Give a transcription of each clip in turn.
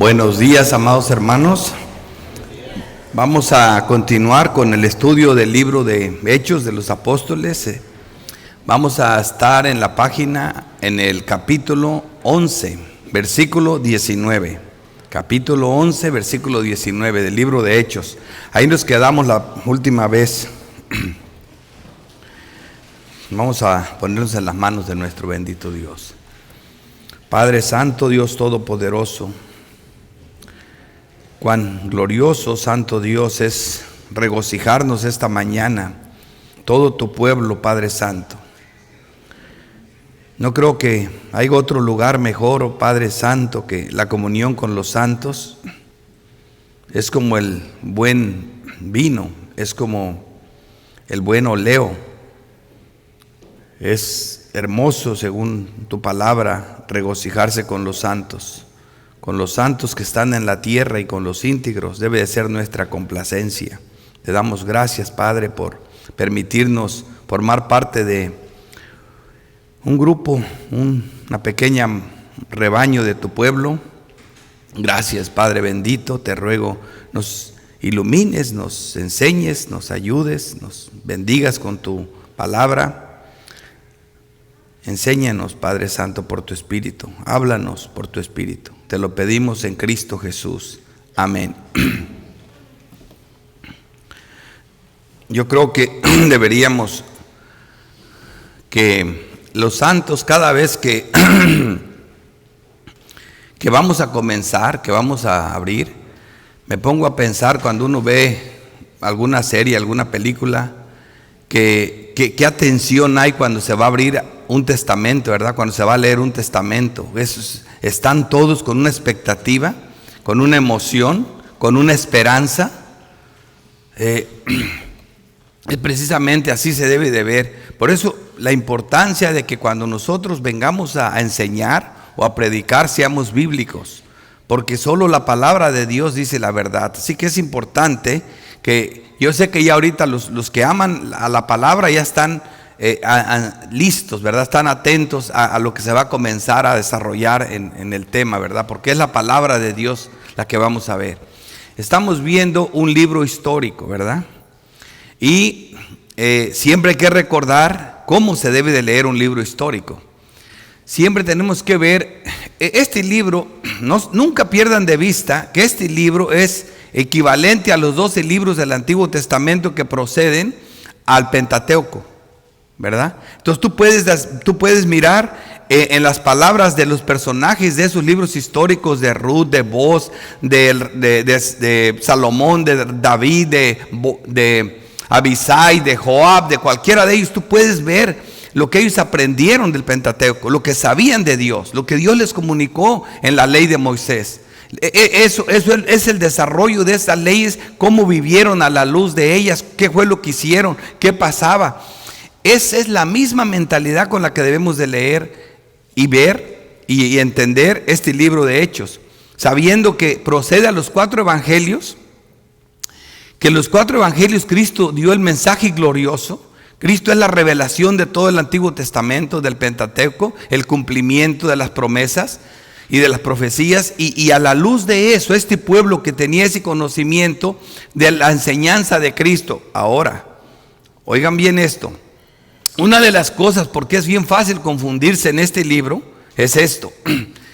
Buenos días, amados hermanos. Vamos a continuar con el estudio del libro de Hechos de los Apóstoles. Vamos a estar en la página, en el capítulo 11, versículo 19. Capítulo 11, versículo 19 del libro de Hechos. Ahí nos quedamos la última vez. Vamos a ponernos en las manos de nuestro bendito Dios. Padre Santo, Dios Todopoderoso, cuán glorioso, santo Dios, es regocijarnos esta mañana, todo tu pueblo, Padre Santo. No creo que haya otro lugar mejor, oh Padre Santo, que la comunión con los santos. Es como el buen vino, es como el buen oleo. Es hermoso, según tu palabra, regocijarse con los santos que están en la tierra y con los íntegros. Debe de ser nuestra complacencia. Te damos gracias, Padre, por permitirnos formar parte de un grupo, una pequeña rebaño de tu pueblo. Gracias, Padre bendito. Te ruego nos ilumines, nos enseñes, nos ayudes, nos bendigas con tu palabra. Enséñanos, Padre Santo, por tu Espíritu. Háblanos por tu Espíritu. Te lo pedimos en Cristo Jesús. Amén. Yo creo que deberíamos que los santos, cada vez que vamos a comenzar, que vamos a abrir, me pongo a pensar cuando uno ve alguna serie, alguna película, qué atención hay cuando se va a abrir un testamento, ¿verdad? Cuando se va a leer un testamento. Están todos con una expectativa, con una emoción, con una esperanza. Precisamente así se debe de ver. Por eso la importancia de que cuando nosotros vengamos a enseñar o a predicar seamos bíblicos, porque solo la palabra de Dios dice la verdad. Así que es importante que, yo sé que ya ahorita los que aman a la palabra ya están listos, ¿verdad? Están atentos a lo que se va a comenzar a desarrollar en el tema, ¿verdad? Porque es la palabra de Dios la que vamos a ver. Estamos viendo un libro histórico, ¿verdad? Y siempre hay que recordar cómo se debe de leer un libro histórico. Siempre tenemos que ver este libro, nunca pierdan de vista que este libro es equivalente a los 12 libros del Antiguo Testamento que proceden al Pentateuco, ¿verdad? Entonces tú puedes mirar en las palabras de los personajes de esos libros históricos, de Ruth, de Boaz, de Salomón, de David, de Abisai, de Joab, de cualquiera de ellos. Tú puedes ver lo que ellos aprendieron del Pentateuco, lo que sabían de Dios, lo que Dios les comunicó en la ley de Moisés. Eso es el desarrollo de esas leyes, cómo vivieron a la luz de ellas, qué fue lo que hicieron, qué pasaba. Esa es la misma mentalidad con la que debemos de leer y ver y entender este libro de Hechos, sabiendo que procede a los 4 evangelios, que en los 4 evangelios Cristo dio el mensaje glorioso. Cristo es la revelación de todo el Antiguo Testamento, del Pentateuco, el cumplimiento de las promesas y de las profecías, y a la luz de eso, este pueblo que tenía ese conocimiento de la enseñanza de Cristo. Ahora, oigan bien esto. Una de las cosas, porque es bien fácil confundirse en este libro, es esto.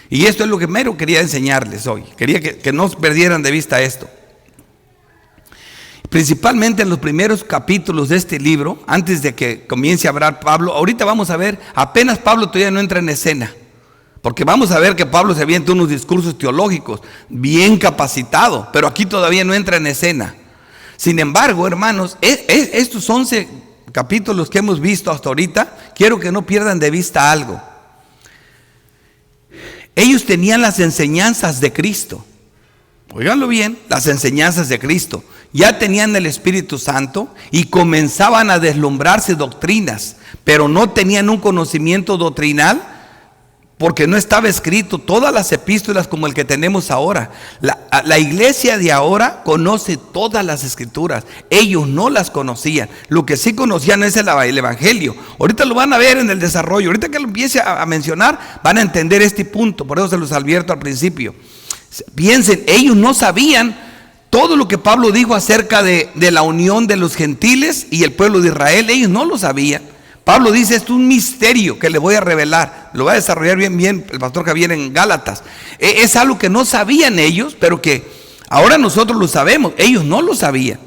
Y esto es lo que mero quería enseñarles hoy. Quería que no perdieran de vista esto. Principalmente en los primeros capítulos de este libro, antes de que comience a hablar Pablo, ahorita vamos a ver, apenas Pablo todavía no entra en escena. Porque vamos a ver que Pablo se avienta unos discursos teológicos, bien capacitado, pero aquí todavía no entra en escena. Sin embargo, hermanos, estos 11 capítulos que hemos visto hasta ahorita, quiero que no pierdan de vista algo. Ellos tenían las enseñanzas de Cristo. Óiganlo bien, las enseñanzas de Cristo. Ya tenían el Espíritu Santo y comenzaban a deslumbrarse doctrinas, pero no tenían un conocimiento doctrinal porque no estaba escrito todas las epístolas como el que tenemos ahora. La iglesia de ahora conoce todas las escrituras. Ellos no las conocían. Lo que sí conocían es el evangelio. Ahorita lo van a ver en el desarrollo. Ahorita que lo empiece a mencionar van a entender este punto. Por eso se los advierto al principio. Piensen, ellos no sabían todo lo que Pablo dijo acerca de la unión de los gentiles y el pueblo de Israel. Ellos no lo sabían. Pablo dice, esto es un misterio que le voy a revelar. Lo va a desarrollar bien el pastor Javier en Gálatas. Es algo que no sabían ellos, pero que ahora nosotros lo sabemos. Ellos no lo sabían.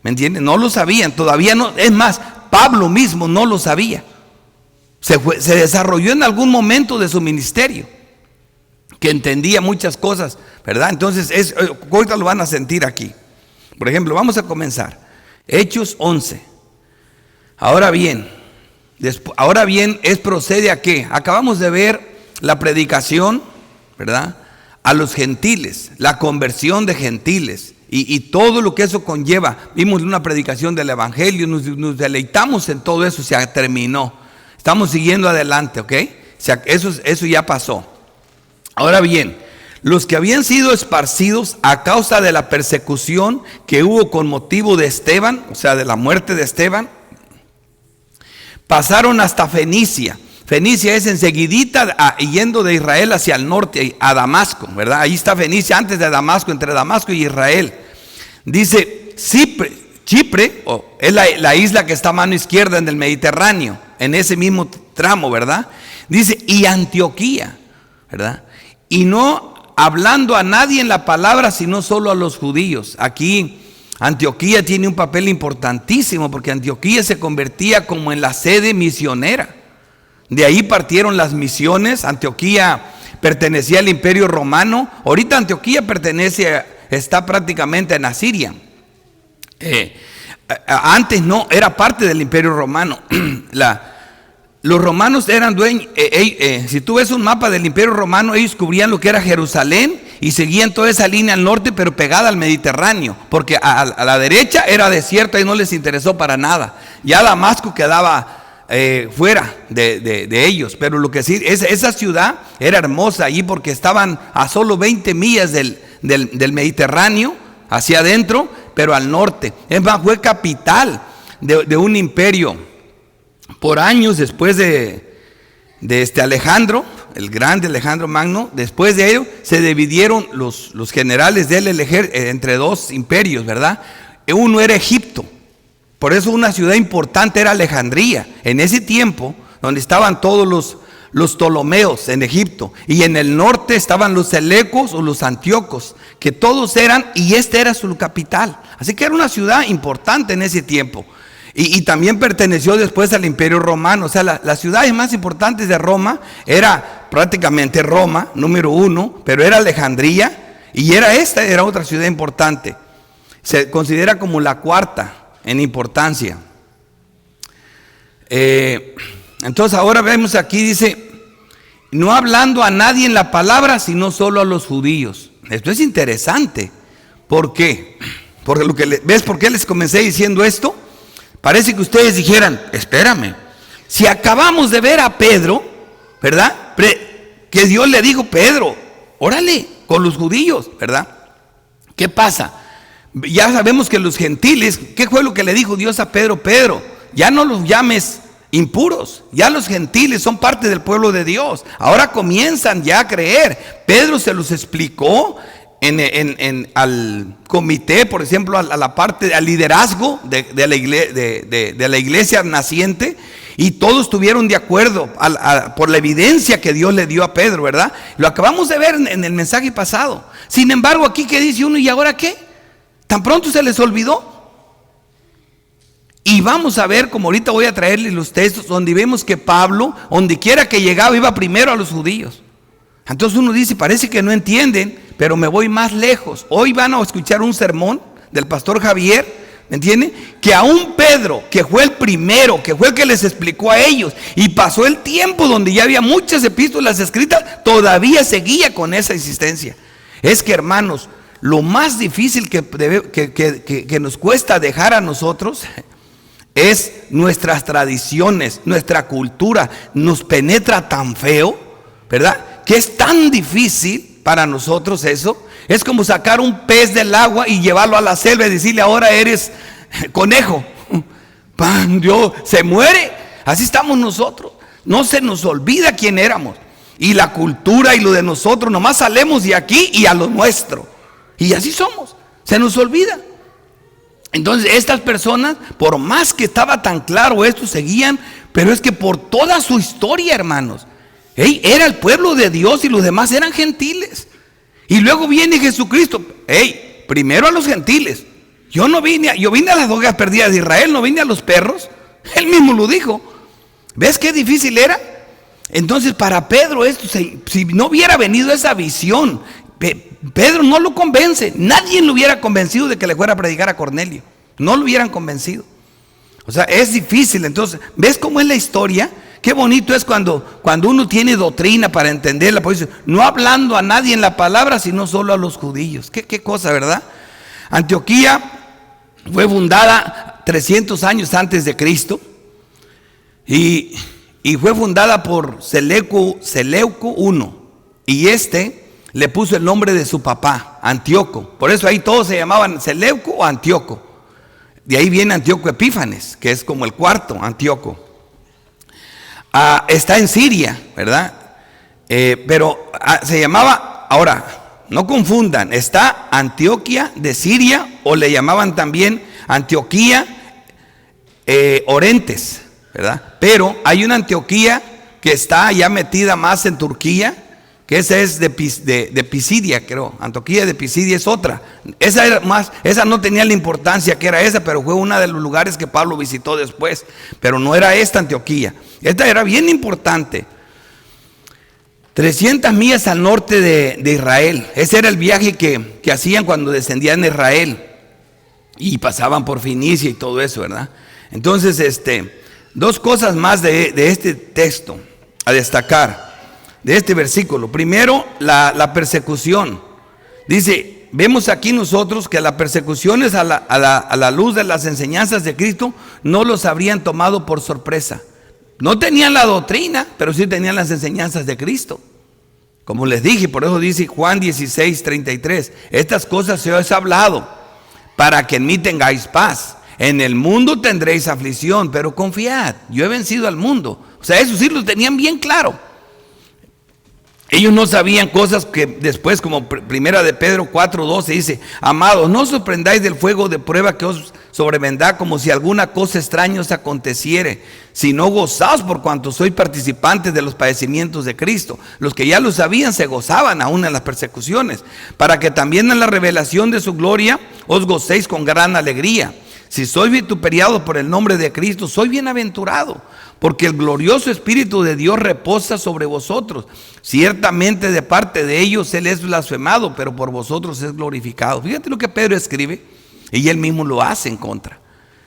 ¿Me entienden? No lo sabían. Todavía no. Es más, Pablo mismo no lo sabía. Se desarrolló en algún momento de su ministerio, que entendía muchas cosas, ¿verdad? Entonces, ahorita lo van a sentir aquí. Por ejemplo, vamos a comenzar. Hechos 11. Ahora bien, procede a qué? Acabamos de ver la predicación, ¿verdad? A los gentiles, la conversión de gentiles y todo lo que eso conlleva. Vimos una predicación del evangelio, nos deleitamos en todo eso, se terminó. Estamos siguiendo adelante, ¿ok? Eso ya pasó. Ahora bien, los que habían sido esparcidos a causa de la persecución que hubo con motivo de Esteban, o sea, de la muerte de Esteban, pasaron hasta Fenicia. Fenicia es enseguidita yendo de Israel hacia el norte, a Damasco, ¿verdad? Ahí está Fenicia antes de Damasco, entre Damasco y Israel. Dice Chipre es la isla que está a mano izquierda en el Mediterráneo, en ese mismo tramo, ¿verdad? Dice, y Antioquía, ¿verdad? Y no hablando a nadie en la palabra, sino solo a los judíos. Aquí Antioquía tiene un papel importantísimo, porque Antioquía se convertía como en la sede misionera. De ahí partieron las misiones. Antioquía pertenecía al Imperio Romano. Ahorita Antioquía está prácticamente en Asiria. Antes no, era parte del Imperio Romano. Los romanos eran dueños. Si tú ves un mapa del Imperio Romano, ellos cubrían lo que era Jerusalén y seguían toda esa línea al norte, pero pegada al Mediterráneo, porque a la derecha era desierto y no les interesó para nada. Ya Damasco quedaba fuera de ellos, pero lo que sí, esa ciudad era hermosa allí porque estaban a solo 20 millas del Mediterráneo hacia adentro, pero al norte. Es más, fue capital de un imperio. Por años después de Alejandro, el grande Alejandro Magno, después de ello se dividieron los generales de él entre dos imperios, ¿verdad? Uno era Egipto, por eso una ciudad importante era Alejandría, en ese tiempo donde estaban todos los Ptolomeos en Egipto, y en el norte estaban los Selecos o los Antíocos, que todos eran, y era su capital. Así que era una ciudad importante en ese tiempo. Y también perteneció después al Imperio Romano. O sea, las ciudades más importantes de Roma era prácticamente Roma, número 1, pero era Alejandría, y era otra ciudad importante. Se considera como la cuarta en importancia. Entonces ahora vemos aquí, dice, no hablando a nadie en la palabra, sino solo a los judíos. Esto es interesante. ¿Por qué? Porque ¿ves por qué les comencé diciendo esto? Parece que ustedes dijeran, espérame, si acabamos de ver a Pedro, ¿verdad? Que Dios le dijo, Pedro, órale, con los judíos, ¿verdad? ¿Qué pasa? Ya sabemos que los gentiles, ¿qué fue lo que le dijo Dios a Pedro? Pedro, ya no los llames impuros, ya los gentiles son parte del pueblo de Dios, ahora comienzan ya a creer. Pedro se los explicó al comité, por ejemplo, a la parte, al liderazgo de la iglesia naciente, y todos estuvieron de acuerdo por la evidencia que Dios le dio a Pedro, ¿verdad? Lo acabamos de ver en el mensaje pasado. Sin embargo, aquí que dice uno, ¿y ahora qué? ¿Tan pronto se les olvidó? Y vamos a ver, como ahorita voy a traerles los textos, donde vemos que Pablo, donde quiera que llegaba, iba primero a los judíos. Entonces uno dice, parece que no entienden, pero me voy más lejos. Hoy van a escuchar un sermón del pastor Javier, ¿me entienden? Que aún Pedro, que fue el primero, que fue el que les explicó a ellos, y pasó el tiempo donde ya había muchas epístolas escritas, todavía seguía con esa insistencia. Es que, hermanos, lo más difícil que nos cuesta dejar a nosotros es nuestras tradiciones, nuestra cultura. Nos penetra tan feo, ¿verdad? Que es tan difícil para nosotros eso. Es como sacar un pez del agua y llevarlo a la selva y decirle, ahora eres conejo. ¡Pam! Dios, se muere. Así estamos nosotros. No se nos olvida quién éramos. y la cultura y lo de nosotros, nomás salemos de aquí y a lo nuestro. Y así somos, se nos olvida. Entonces estas personas, por más que estaba tan claro esto, seguían, pero es que por toda su historia, hermanos, era el pueblo de Dios y los demás eran gentiles. Y luego viene Jesucristo, primero a los gentiles. Yo vine a las ovejas perdidas de Israel, no vine a los perros. Él mismo lo dijo. ¿Ves qué difícil era? Entonces para Pedro esto, si no hubiera venido esa visión, Pedro no lo convence. Nadie lo hubiera convencido de que le fuera a predicar a Cornelio. No lo hubieran convencido. O sea, es difícil. Entonces, ¿ves cómo es la historia? Qué bonito es cuando uno tiene doctrina para entenderla. Por eso, no hablando a nadie en la palabra, sino solo a los judíos. Qué cosa, ¿verdad? Antioquía fue fundada 300 años antes de Cristo. Y fue fundada por Seleuco I. Y le puso el nombre de su papá, Antíoco. Por eso ahí todos se llamaban Seleuco o Antíoco. De ahí viene Antíoco Epífanes, que es como el cuarto Antíoco. Está en Siria, ¿verdad? Pero se llamaba, ahora, no confundan, está Antioquía de Siria, o le llamaban también Antioquía Orentes, ¿verdad? Pero hay una Antioquía que está ya metida más en Turquía, que esa es de Pisidia, creo. Antioquía de Pisidia es otra. Esa no tenía la importancia que era esa, pero fue uno de los lugares que Pablo visitó después. Pero no era esta Antioquía. Esta era bien importante. 300 millas al norte de Israel. Ese era el viaje que hacían cuando descendían de Israel. Y pasaban por Fenicia y todo eso, ¿verdad? Entonces, dos cosas más de este texto a destacar. De este versículo. Primero, la persecución. Dice, vemos aquí nosotros que las persecuciones a la luz de las enseñanzas de Cristo no los habrían tomado por sorpresa. No tenían la doctrina, pero sí tenían las enseñanzas de Cristo. Como les dije, por eso dice Juan 16:33, estas cosas se os he hablado para que en mí tengáis paz. En el mundo tendréis aflicción, pero confiad, yo he vencido al mundo. O sea, eso sí lo tenían bien claro. Ellos no sabían cosas que después, como primera de Pedro 4:12 dice, amados, no os sorprendáis del fuego de prueba que os sobrevendrá como si alguna cosa extraña os aconteciere, sino gozaos por cuanto sois participantes de los padecimientos de Cristo. Los que ya lo sabían se gozaban aún en las persecuciones, para que también en la revelación de su gloria os gocéis con gran alegría. Si sois vituperiados por el nombre de Cristo, soy bienaventurado, porque el glorioso Espíritu de Dios reposa sobre vosotros. Ciertamente de parte de ellos Él es blasfemado, pero por vosotros es glorificado. Fíjate lo que Pedro escribe, y él mismo lo hace en contra.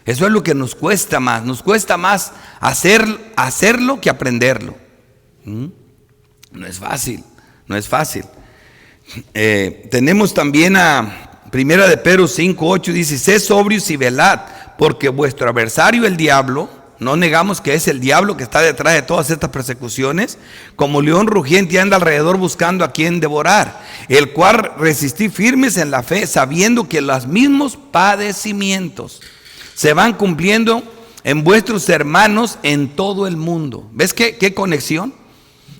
Eso es lo que nos cuesta más hacerlo que aprenderlo. No es fácil. Tenemos también a Primera de Pedro 5:8, dice, sed sobrios y velad, porque vuestro adversario el diablo, no negamos que es el diablo que está detrás de todas estas persecuciones, como león rugiente anda alrededor buscando a quien devorar, el cual resistid firmes en la fe, sabiendo que los mismos padecimientos se van cumpliendo en vuestros hermanos en todo el mundo. ¿Ves qué conexión?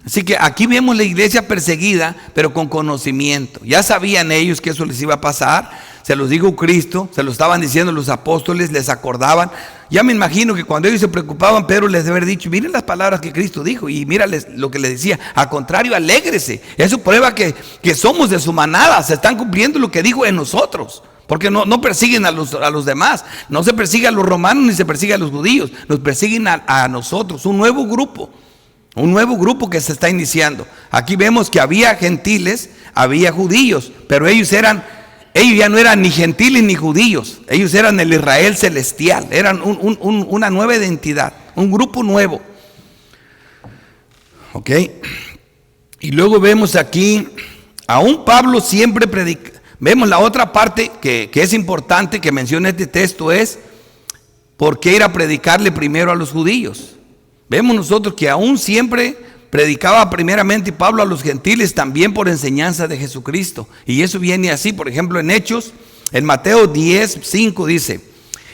Así que aquí vemos la iglesia perseguida, pero con conocimiento. Ya sabían ellos que eso les iba a pasar. Se los dijo Cristo, se lo estaban diciendo los apóstoles, les acordaban. Ya me imagino que cuando ellos se preocupaban, Pedro les debe haber dicho, miren las palabras que Cristo dijo, y mírales lo que les decía, al contrario, alégrese. Eso prueba que somos de su manada, se están cumpliendo lo que dijo en nosotros. Porque no persiguen a los demás, no se persigue a los romanos ni se persigue a los judíos, nos persiguen a nosotros, un nuevo grupo que se está iniciando. Aquí vemos que había gentiles, había judíos, pero ellos ya no eran ni gentiles ni judíos, ellos eran el Israel celestial, eran una nueva identidad, un grupo nuevo. ¿Ok? Y luego vemos aquí, aún Pablo siempre predica. Vemos la otra parte que es importante que menciona este texto es, ¿por qué ir a predicarle primero a los judíos? Vemos nosotros que aún siempre predicaba primeramente Pablo a los gentiles también por enseñanza de Jesucristo. Y eso viene así, por ejemplo en Hechos, en Mateo 10:5 dice,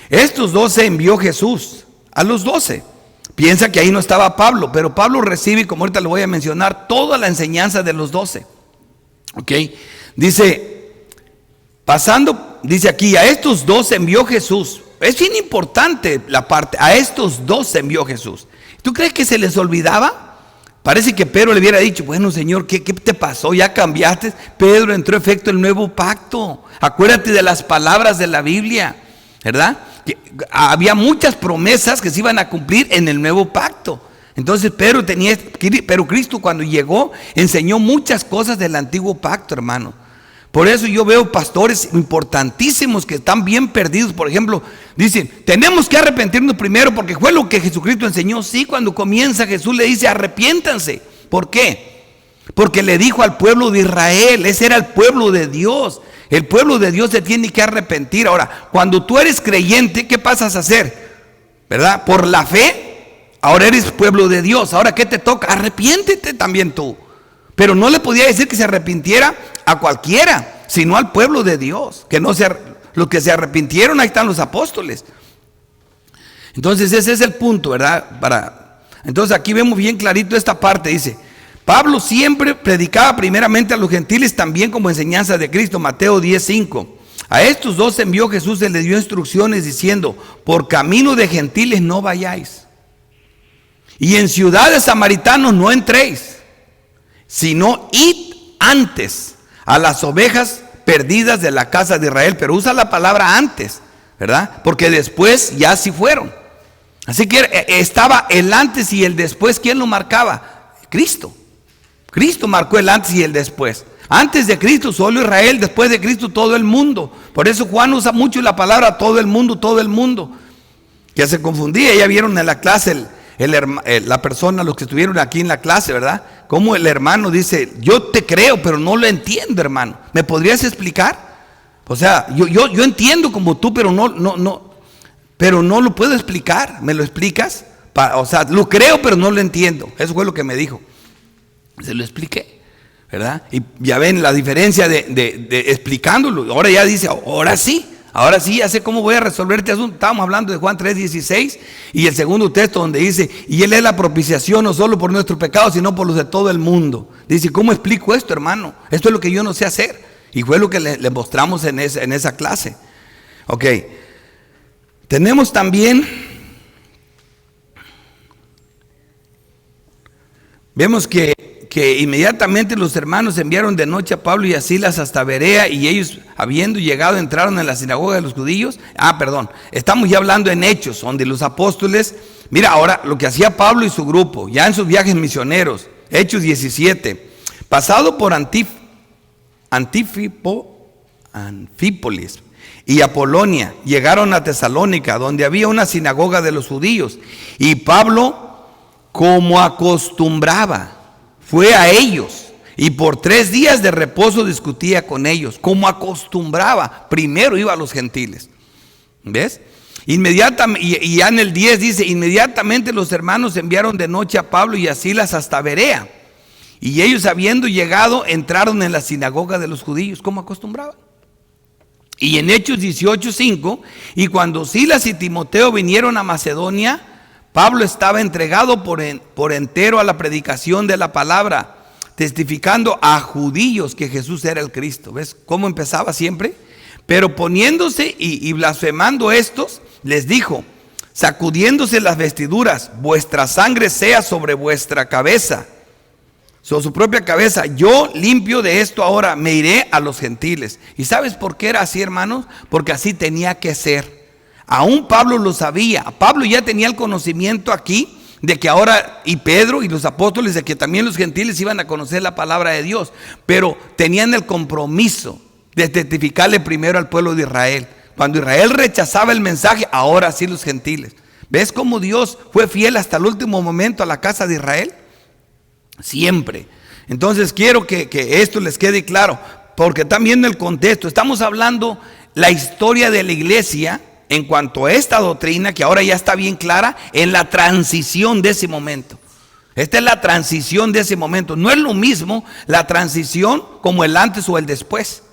estos 12 envió Jesús, a los 12, piensa que ahí no estaba Pablo, pero Pablo recibe, como ahorita le voy a mencionar, toda la enseñanza de los 12. ¿Ok? Dice, dice aquí, a estos 12 envió Jesús. Es bien importante la parte, a estos 12 envió Jesús. ¿Tú crees que se les olvidaba? Parece que Pedro le hubiera dicho, bueno, Señor, ¿qué te pasó? ¿Ya cambiaste? Pedro, entró en efecto el nuevo pacto. Acuérdate de las palabras de la Biblia, ¿verdad? Que había muchas promesas que se iban a cumplir en el nuevo pacto. Entonces pero Cristo cuando llegó enseñó muchas cosas del antiguo pacto, hermano. Por eso yo veo pastores importantísimos que están bien perdidos. Por ejemplo, dicen, tenemos que arrepentirnos primero porque fue lo que Jesucristo enseñó. Sí, cuando comienza Jesús le dice, arrepiéntanse. ¿Por qué? Porque le dijo al pueblo de Israel, ese era el pueblo de Dios. El pueblo de Dios se tiene que arrepentir. Ahora, cuando tú eres creyente, ¿qué pasas a hacer? ¿Verdad? Por la fe, ahora eres pueblo de Dios. Ahora, ¿qué te toca? Arrepiéntete también tú. Pero no le podía decir que se arrepintiera a cualquiera, sino al pueblo de Dios. Los que se arrepintieron, ahí están los apóstoles. Entonces ese es el punto, ¿verdad? Entonces aquí vemos bien clarito esta parte. Dice, Pablo siempre predicaba primeramente a los gentiles también como enseñanza de Cristo. Mateo 10:5. A estos 12 envió Jesús y les dio instrucciones diciendo, por camino de gentiles no vayáis, y en ciudades samaritanos no entréis, sino id antes a las ovejas perdidas de la casa de Israel. Pero usa la palabra antes, ¿verdad? Porque después ya sí fueron. Así que estaba el antes y el después. ¿Quién lo marcaba? Cristo. Cristo marcó el antes y el después. Antes de Cristo solo Israel, después de Cristo todo el mundo. Por eso Juan usa mucho la palabra todo el mundo, que se confundía. Ya vieron en la clase la persona, los que estuvieron aquí en la clase, ¿verdad? Como el hermano dice, yo te creo, pero no lo entiendo, hermano. ¿Me podrías explicar? O sea, yo entiendo como tú, pero no lo puedo explicar. ¿Me lo explicas? O sea, lo creo, pero no lo entiendo. Eso fue lo que me dijo. Se lo expliqué, ¿verdad? Y ya ven la diferencia de explicándolo. Ahora ya dice, ahora sí, ya sé cómo voy a resolver este asunto. Estábamos hablando de Juan 3:16 y el segundo texto donde dice, y Él es la propiciación no solo por nuestros pecados, sino por los de todo el mundo. Dice, ¿cómo explico esto, hermano? Esto es lo que yo no sé hacer. Y fue lo que le mostramos en esa clase. Ok. Tenemos también, vemos que inmediatamente los hermanos enviaron de noche a Pablo y a Silas hasta Berea, y ellos, habiendo llegado, entraron en la sinagoga de los judíos. Estamos ya hablando en Hechos, donde los apóstoles, mira ahora lo que hacía Pablo y su grupo, ya en sus viajes misioneros. Hechos 17, pasado por Anfípolis y Apolonia, llegaron a Tesalónica, donde había una sinagoga de los judíos, y Pablo, como acostumbraba, fue a ellos y por 3 días de reposo discutía con ellos, como acostumbraba. Primero iba a los gentiles, ¿ves? Inmediatamente, y ya en el 10 dice, inmediatamente los hermanos enviaron de noche a Pablo y a Silas hasta Berea, y ellos, habiendo llegado, entraron en la sinagoga de los judíos, como acostumbraban. Y en Hechos 18:5, y cuando Silas y Timoteo vinieron a Macedonia, Pablo estaba entregado por entero a la predicación de la palabra, testificando a judíos que Jesús era el Cristo. ¿Ves cómo empezaba siempre? Pero poniéndose y blasfemando estos, les dijo, sacudiéndose las vestiduras, vuestra sangre sea sobre vuestra cabeza, sobre su propia cabeza. Yo limpio de esto ahora, me iré a los gentiles. ¿Y sabes por qué era así, hermanos? Porque así tenía que ser. Aún Pablo lo sabía. Pablo ya tenía el conocimiento aquí de que ahora, y Pedro y los apóstoles, de que también los gentiles iban a conocer la palabra de Dios, pero tenían el compromiso de testificarle primero al pueblo de Israel. Cuando Israel rechazaba el mensaje, ahora sí los gentiles. ¿Ves cómo Dios fue fiel hasta el último momento a la casa de Israel? Siempre. Entonces quiero que esto les quede claro, porque están viendo el contexto. Estamos hablando la historia de la iglesia en cuanto a esta doctrina, que ahora ya está bien clara, en la transición de ese momento. Esta es la transición de ese momento. No es lo mismo la transición como el antes o el después.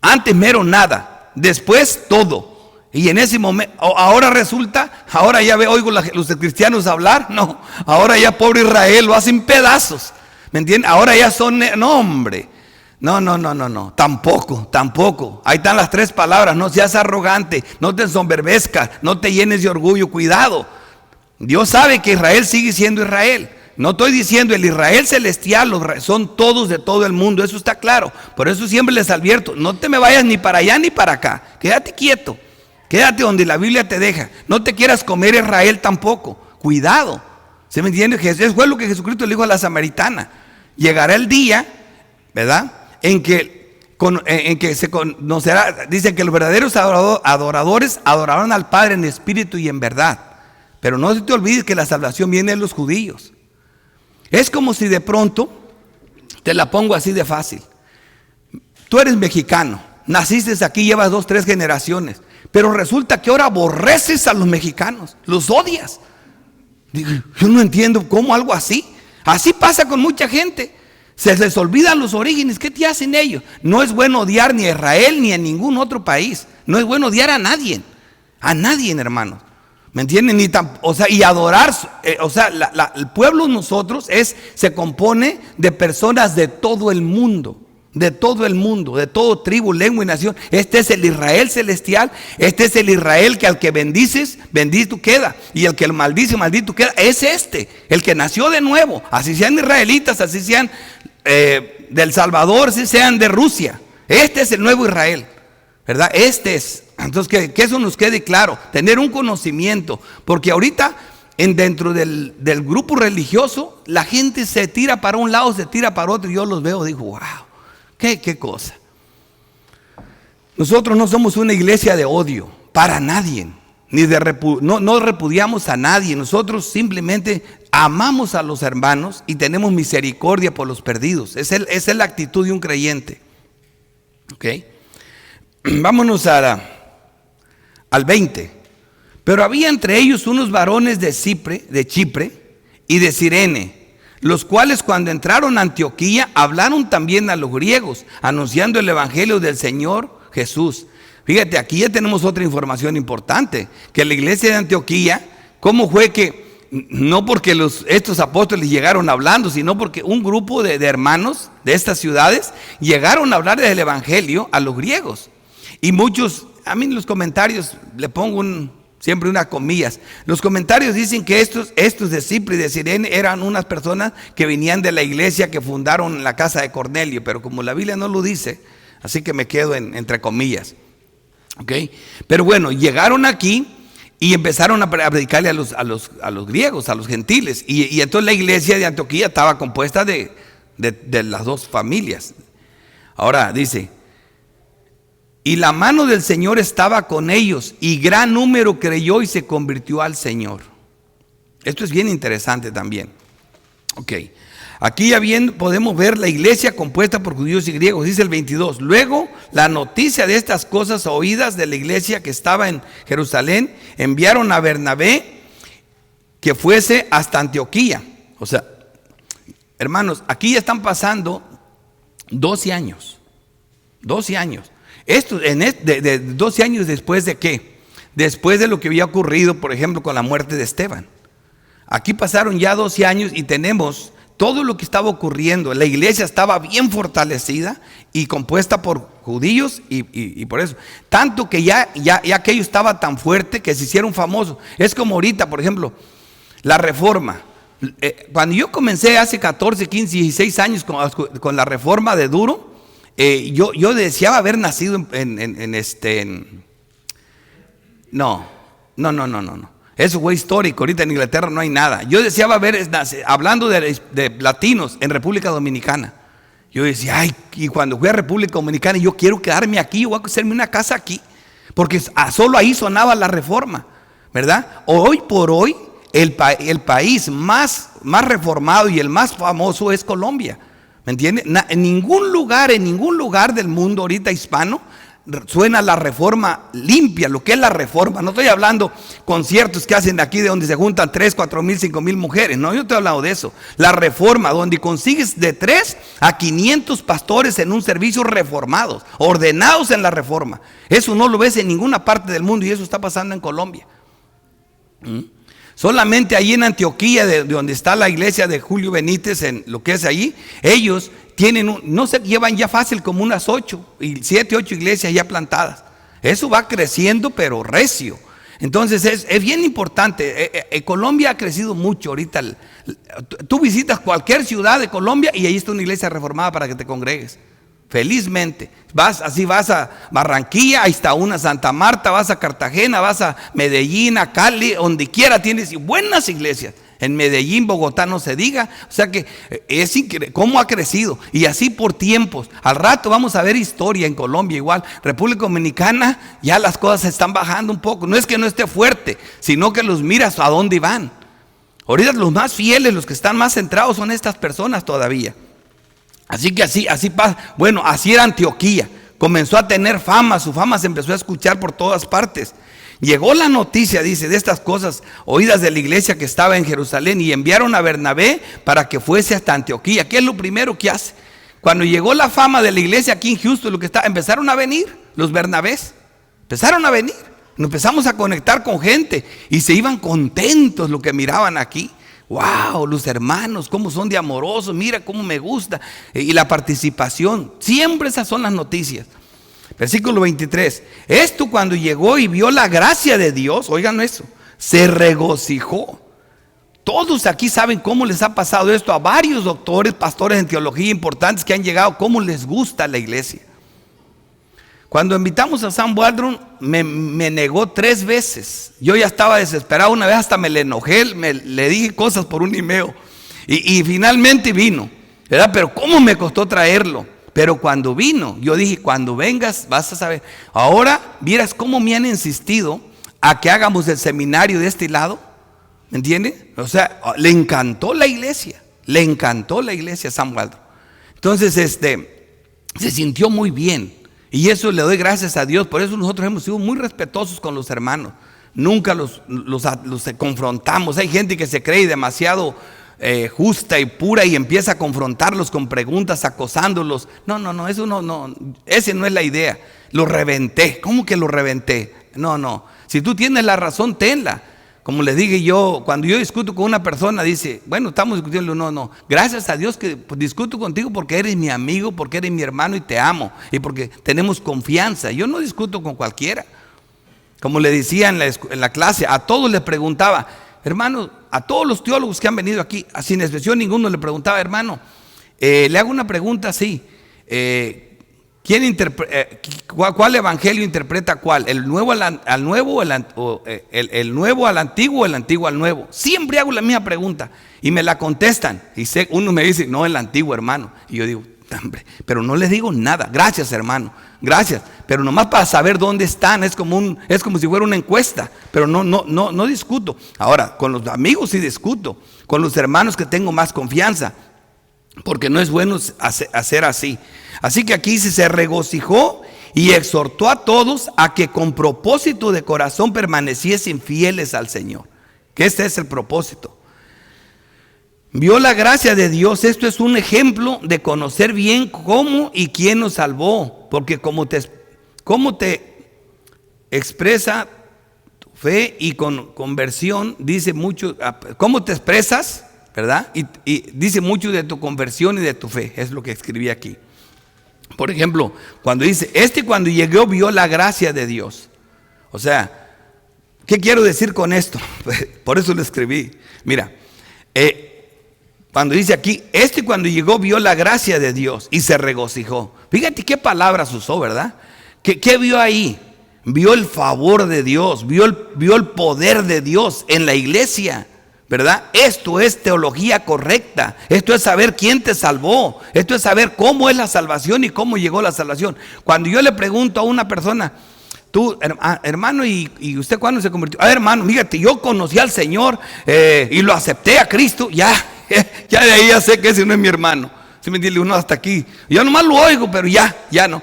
Antes mero nada, después todo. Y en ese momento, ahora resulta, ahora ya oigo los cristianos hablar, no, ahora ya pobre Israel lo hacen pedazos, ¿me entienden? Ahora ya son, no hombre, no, tampoco, ahí están las tres palabras: no seas arrogante, no te ensoberbezcas, no te llenes de orgullo, cuidado. Dios sabe que Israel sigue siendo Israel. No estoy diciendo el Israel celestial, son todos de todo el mundo, eso está claro. Por eso siempre les advierto: no te me vayas ni para allá ni para acá, quédate quieto, quédate donde la Biblia te deja. No te quieras comer Israel tampoco, cuidado. ¿Se me entiende? Eso fue lo que Jesucristo le dijo a la samaritana. Llegará el día, ¿verdad?, en que se conocerá, dice que los verdaderos adoradores adorarán al Padre en espíritu y en verdad. Pero no se te olvides que la salvación viene de los judíos. Es como si de pronto, te la pongo así de fácil: tú eres mexicano, naciste aquí, llevas 2, 3 generaciones, pero resulta que ahora aborreces a los mexicanos, los odias. Yo no entiendo cómo algo así. Así pasa con mucha gente. Se les olvidan los orígenes. ¿Qué te hacen ellos? No es bueno odiar ni a Israel ni a ningún otro país. No es bueno odiar a nadie, hermanos. ¿Me entienden? Y adorar, el pueblo nosotros se compone de personas de todo el mundo, de todo tribu, lengua y nación. Este es el Israel celestial, este es el Israel que al que bendices, bendito queda, y el que maldice, maldito queda. Es el que nació de nuevo, así sean israelitas, así sean del Salvador, así sean de Rusia. Este es el nuevo Israel, ¿verdad? Este es. Entonces que eso nos quede claro, tener un conocimiento, porque ahorita dentro del grupo religioso la gente se tira para un lado, se tira para otro, y yo los veo y digo: wow, qué cosa. Nosotros no somos una iglesia de odio para nadie, no repudiamos a nadie. Nosotros simplemente amamos a los hermanos y tenemos misericordia por los perdidos. Esa es la actitud de un creyente. ¿Ok? Vámonos al 20. Pero había entre ellos unos varones de Chipre y de Cirene, los cuales cuando entraron a Antioquía hablaron también a los griegos, anunciando el evangelio del Señor Jesús. Fíjate, aquí ya tenemos otra información importante, que la iglesia de Antioquía, ¿cómo fue que? No porque estos apóstoles llegaron hablando, sino porque un grupo de hermanos de estas ciudades llegaron a hablar del evangelio a los griegos. Y muchos, a mí en los comentarios le pongo siempre unas comillas. Los comentarios dicen que estos de Chipre y de Cirene eran unas personas que venían de la iglesia que fundaron la casa de Cornelio, pero como la Biblia no lo dice, así que me quedo entre comillas. ¿Ok? Pero bueno, llegaron aquí y empezaron a predicarle a los griegos, a los gentiles. Y entonces la iglesia de Antioquía estaba compuesta de las dos familias. Ahora dice: y la mano del Señor estaba con ellos, y gran número creyó y se convirtió al Señor. Esto es bien interesante también. Ok, aquí ya bien podemos ver la iglesia compuesta por judíos y griegos. Dice el 22: luego la noticia de estas cosas oídas de la iglesia que estaba en Jerusalén, enviaron a Bernabé que fuese hasta Antioquía. O sea, hermanos, aquí ya están pasando 12 años. 12 años. Esto de 12 años después de ¿qué? Después de lo que había ocurrido, por ejemplo, con la muerte de Esteban. Aquí pasaron ya 12 años y tenemos todo lo que estaba ocurriendo. La iglesia estaba bien fortalecida y compuesta por judíos y por eso. Tanto que ya aquello estaba tan fuerte que se hicieron famosos. Es como ahorita, por ejemplo, la Reforma. Cuando yo comencé hace 14, 15, 16 años con la Reforma de Duro, yo deseaba haber nacido No. Eso fue histórico. Ahorita en Inglaterra no hay nada. Yo deseaba haber, hablando de latinos en República Dominicana. Yo decía: ay, y cuando fui a República Dominicana, yo quiero quedarme aquí, yo voy a hacerme una casa aquí. Porque solo ahí sonaba la Reforma, ¿verdad? Hoy por hoy, el país más reformado y el más famoso es Colombia. ¿Me entiendes? En ningún lugar del mundo ahorita hispano suena la reforma limpia, lo que es la reforma. No estoy hablando conciertos que hacen aquí de donde se juntan 3, 4 mil, 5 mil mujeres. No, yo estoy hablando de eso. La reforma, donde consigues de 3 a 500 pastores en un servicio reformados, ordenados en la reforma. Eso no lo ves en ninguna parte del mundo y eso está pasando en Colombia. Solamente ahí en Antioquía, de donde está la iglesia de Julio Benítez, en lo que es allí, ellos tienen, no se llevan ya fácil como unas 7, 8 iglesias ya plantadas. Eso va creciendo pero recio. Entonces es bien importante. Colombia ha crecido mucho ahorita. Tú visitas cualquier ciudad de Colombia y ahí está una iglesia reformada para que te congregues. Felizmente. Vas a Barranquilla, ahí está una, Santa Marta, vas a Cartagena, vas a Medellín, a Cali, donde quiera tienes buenas iglesias. En Medellín, Bogotá no se diga. O sea que es increíble cómo ha crecido. Y así por tiempos. Al rato vamos a ver historia en Colombia igual. República Dominicana, ya las cosas se están bajando un poco. No es que no esté fuerte, sino que los miras a dónde van. Ahorita los más fieles, los que están más centrados son estas personas todavía. Así que así pasa. Bueno, así era Antioquía. Comenzó a tener fama, su fama se empezó a escuchar por todas partes. Llegó la noticia, dice, de estas cosas oídas de la iglesia que estaba en Jerusalén y enviaron a Bernabé para que fuese hasta Antioquía. ¿Qué es lo primero que hace? Cuando llegó la fama de la iglesia aquí en Houston, empezaron a venir los Bernabés. Empezaron a venir. Nos empezamos a conectar con gente y se iban contentos lo que miraban aquí. Wow, los hermanos, cómo son de amorosos, mira cómo me gusta. Y la participación, siempre esas son las noticias. Versículo 23. Esto cuando llegó y vio la gracia de Dios, oigan eso, se regocijó. Todos aquí saben cómo les ha pasado esto a varios doctores, pastores en teología importantes que han llegado, cómo les gusta la iglesia. Cuando invitamos a Sam Waldron, me negó 3 veces. Yo ya estaba desesperado, una vez hasta me le enojé, le dije cosas por un email. Y finalmente vino, ¿verdad? Pero cómo me costó traerlo. Pero cuando vino, yo dije, cuando vengas vas a saber. Ahora, vieras cómo me han insistido a que hagamos el seminario de este lado. ¿Me entiende? O sea, le encantó la iglesia a Sam Waldron. Entonces, se sintió muy bien. Y eso le doy gracias a Dios. Por eso nosotros hemos sido muy respetuosos con los hermanos. Nunca los confrontamos. Hay gente que se cree demasiado justa y pura y empieza a confrontarlos con preguntas, acosándolos. No, eso no, esa no es la idea. Lo reventé. ¿Cómo que lo reventé? No. Si tú tienes la razón, tenla. Como les dije yo, cuando yo discuto con una persona, dice, bueno, estamos discutiendo, no. Gracias a Dios que discuto contigo porque eres mi amigo, porque eres mi hermano y te amo. Y porque tenemos confianza. Yo no discuto con cualquiera. Como le decía en la clase, a todos les preguntaba, hermano, a todos los teólogos que han venido aquí, sin excepción ninguno le preguntaba, hermano, le hago una pregunta así, ¿cuál evangelio interpreta cuál? ¿El nuevo al nuevo, el nuevo al antiguo o el antiguo al nuevo? Siempre hago la misma pregunta y me la contestan. Y uno me dice, no, el antiguo, hermano. Y yo digo, hombre, pero no les digo nada. Gracias, hermano, gracias. Pero nomás para saber dónde están, es como si fuera una encuesta. Pero no discuto. Ahora, con los amigos sí discuto. Con los hermanos que tengo más confianza. Porque no es bueno hacer así. Así que aquí se regocijó y exhortó a todos a que con propósito de corazón permaneciesen fieles al Señor. Que este es el propósito. Vio la gracia de Dios. Esto es un ejemplo de conocer bien cómo y quién nos salvó. Porque cómo te expresa tu fe y con conversión, dice mucho, cómo te expresas, ¿verdad? Y dice mucho de tu conversión y de tu fe. Es lo que escribí aquí. Por ejemplo, cuando dice, cuando llegó vio la gracia de Dios. O sea, ¿qué quiero decir con esto? Por eso lo escribí. Mira, cuando dice aquí, cuando llegó vio la gracia de Dios y se regocijó. Fíjate qué palabras usó, ¿verdad? ¿Qué vio ahí? Vio el favor de Dios, vio el poder de Dios en la iglesia, ¿verdad? Esto es teología correcta. Esto es saber quién te salvó. Esto es saber cómo es la salvación y cómo llegó la salvación. Cuando yo le pregunto a una persona, tú, hermano, ¿y usted cuándo se convirtió? Hermano, fíjate, yo conocí al Señor y lo acepté a Cristo. Ya de ahí ya sé que ese no es mi hermano. ¿Sí me entiende? Uno hasta aquí. Yo nomás lo oigo, pero ya no.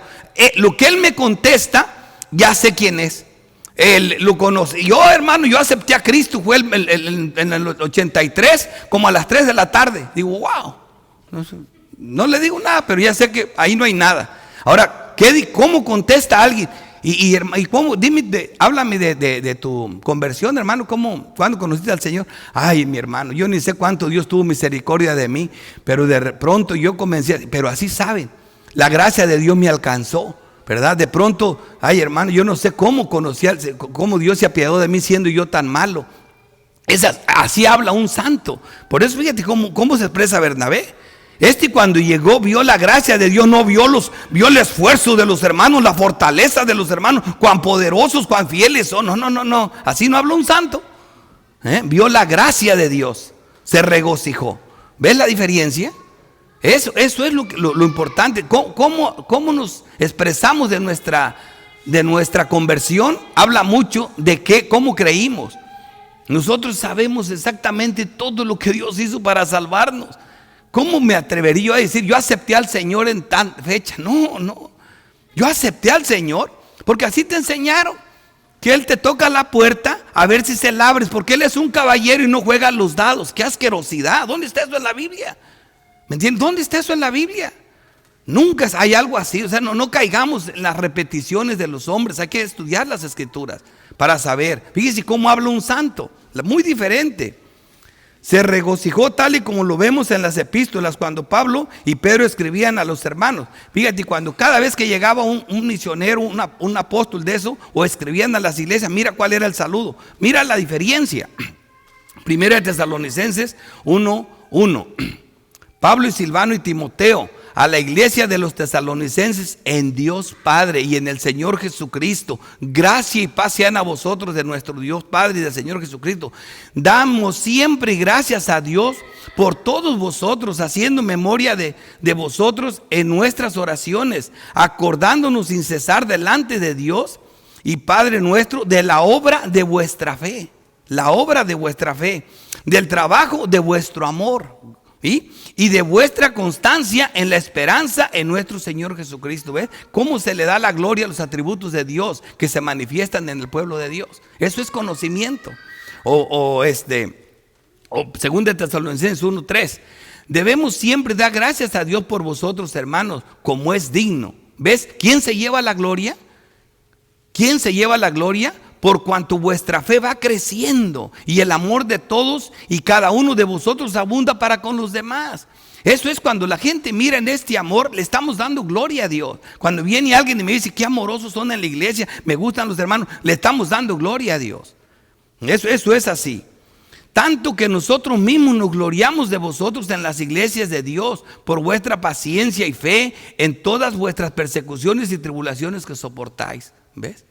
lo que él me contesta, ya sé quién es. Él lo conoce. Yo, hermano, yo acepté a Cristo, fue en el 83, como a las 3 de la tarde. Digo, wow. No le digo nada, pero ya sé que ahí no hay nada. Ahora, ¿cómo contesta alguien? Y cómo, dime, háblame de tu conversión, hermano. ¿Cuándo conociste al Señor? Ay, mi hermano, yo ni sé cuánto Dios tuvo misericordia de mí, pero de pronto yo comencé, pero así saben, la gracia de Dios me alcanzó, ¿verdad? De pronto, ay, hermano, yo no sé cómo cómo Dios se apiadó de mí siendo yo tan malo. Así habla un santo. Por eso fíjate cómo se expresa Bernabé. Cuando llegó vio la gracia de Dios, no vio el esfuerzo de los hermanos, la fortaleza de los hermanos, cuán poderosos, cuán fieles son. No, así no habla un santo. Vio la gracia de Dios, se regocijó. ¿Ves la diferencia? Eso es lo importante. ¿Cómo nos expresamos de nuestra conversión? Habla mucho de cómo creímos. Nosotros sabemos exactamente todo lo que Dios hizo para salvarnos. ¿Cómo me atrevería yo a decir, yo acepté al Señor en tal fecha? No. Yo acepté al Señor porque así te enseñaron. Que Él te toca la puerta a ver si se la abres, porque Él es un caballero y no juega los dados. ¡Qué asquerosidad! ¿Dónde está eso en la Biblia? ¿Me entiendes? ¿Dónde está eso en la Biblia? Nunca hay algo así. O sea, no caigamos en las repeticiones de los hombres. Hay que estudiar las Escrituras para saber. Fíjese cómo habla un santo. Muy diferente. Se regocijó tal y como lo vemos en las epístolas cuando Pablo y Pedro escribían a los hermanos. Fíjate, cada vez que llegaba un misionero, un apóstol de eso, o escribían a las iglesias, mira cuál era el saludo. Mira la diferencia. Primera de Tesalonicenses 1:1. Pablo y Silvano y Timoteo, a la iglesia de los tesalonicenses, en Dios Padre y en el Señor Jesucristo, gracia y paz sean a vosotros de nuestro Dios Padre y del Señor Jesucristo. Damos siempre gracias a Dios por todos vosotros, haciendo memoria de vosotros en nuestras oraciones, acordándonos sin cesar delante de Dios y Padre nuestro de la obra de vuestra fe, del trabajo de vuestro amor. Y de vuestra constancia en la esperanza en nuestro Señor Jesucristo. ¿Ves? Cómo se le da la gloria a los atributos de Dios que se manifiestan en el pueblo de Dios. Eso es conocimiento. O 2 Tesalonicenses 1:3. Debemos siempre dar gracias a Dios por vosotros, hermanos, como es digno. ¿Ves? ¿Quién se lleva la gloria? ¿Quién se lleva la gloria? Por cuanto vuestra fe va creciendo y el amor de todos y cada uno de vosotros abunda para con los demás. Eso es cuando la gente mira en este amor, le estamos dando gloria a Dios. Cuando viene alguien y me dice qué amorosos son en la iglesia, me gustan los hermanos, le estamos dando gloria a Dios. Eso es así. Tanto que nosotros mismos nos gloriamos de vosotros en las iglesias de Dios por vuestra paciencia y fe en todas vuestras persecuciones y tribulaciones que soportáis. ¿Ves?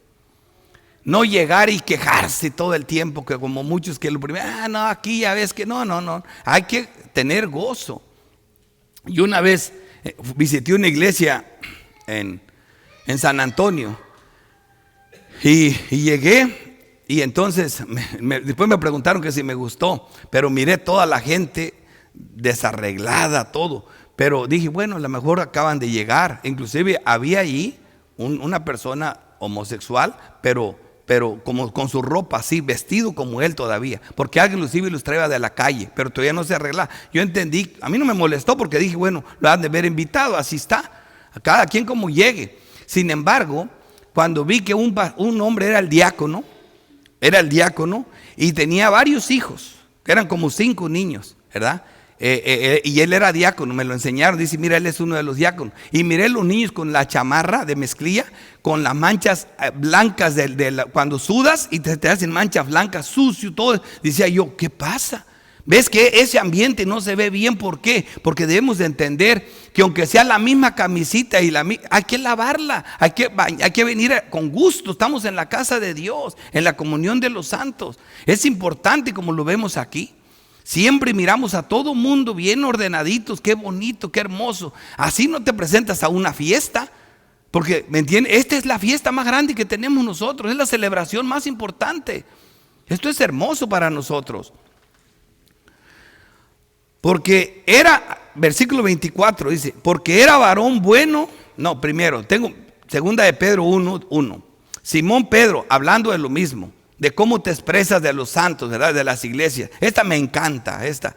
No llegar y quejarse todo el tiempo, que como muchos que lo primero, no, aquí ya ves que no. Hay que tener gozo. Yo una vez visité una iglesia en San Antonio y llegué y entonces después me preguntaron que si me gustó, pero miré toda la gente desarreglada, todo. Pero dije, bueno, a lo mejor acaban de llegar. Inclusive había ahí una persona homosexual, pero como con su ropa así, vestido como él todavía, porque alguien los traía de la calle, pero todavía no se arreglaba. Yo entendí, a mí no me molestó porque dije, bueno, lo han de haber invitado, así está, a cada quien como llegue. Sin embargo, cuando vi que un hombre era el diácono y tenía varios hijos, que eran como 5 niños, ¿verdad? Y él era diácono, me lo enseñaron, dice, mira, él es uno de los diáconos. Y miré los niños con la chamarra de mezclilla, con las manchas blancas cuando sudas y te hacen manchas blancas, sucio, todo. Decía yo, ¿qué pasa? ¿Ves que ese ambiente no se ve bien? ¿Por qué? Porque debemos de entender que aunque sea la misma camisita hay que lavarla, hay que venir con gusto. Estamos en la casa de Dios, en la comunión de los santos. Es importante como lo vemos aquí. Siempre miramos a todo mundo bien ordenaditos, qué bonito, qué hermoso. Así no te presentas a una fiesta, porque, ¿me entiendes? Esta es la fiesta más grande que tenemos nosotros, es la celebración más importante. Esto es hermoso para nosotros. Porque era, versículo 24 dice, porque era varón bueno. No, primero, segunda de Pedro 1:1. Simón Pedro, hablando de lo mismo, de cómo te expresas de los santos, ¿verdad? De las iglesias. Esta me encanta, esta.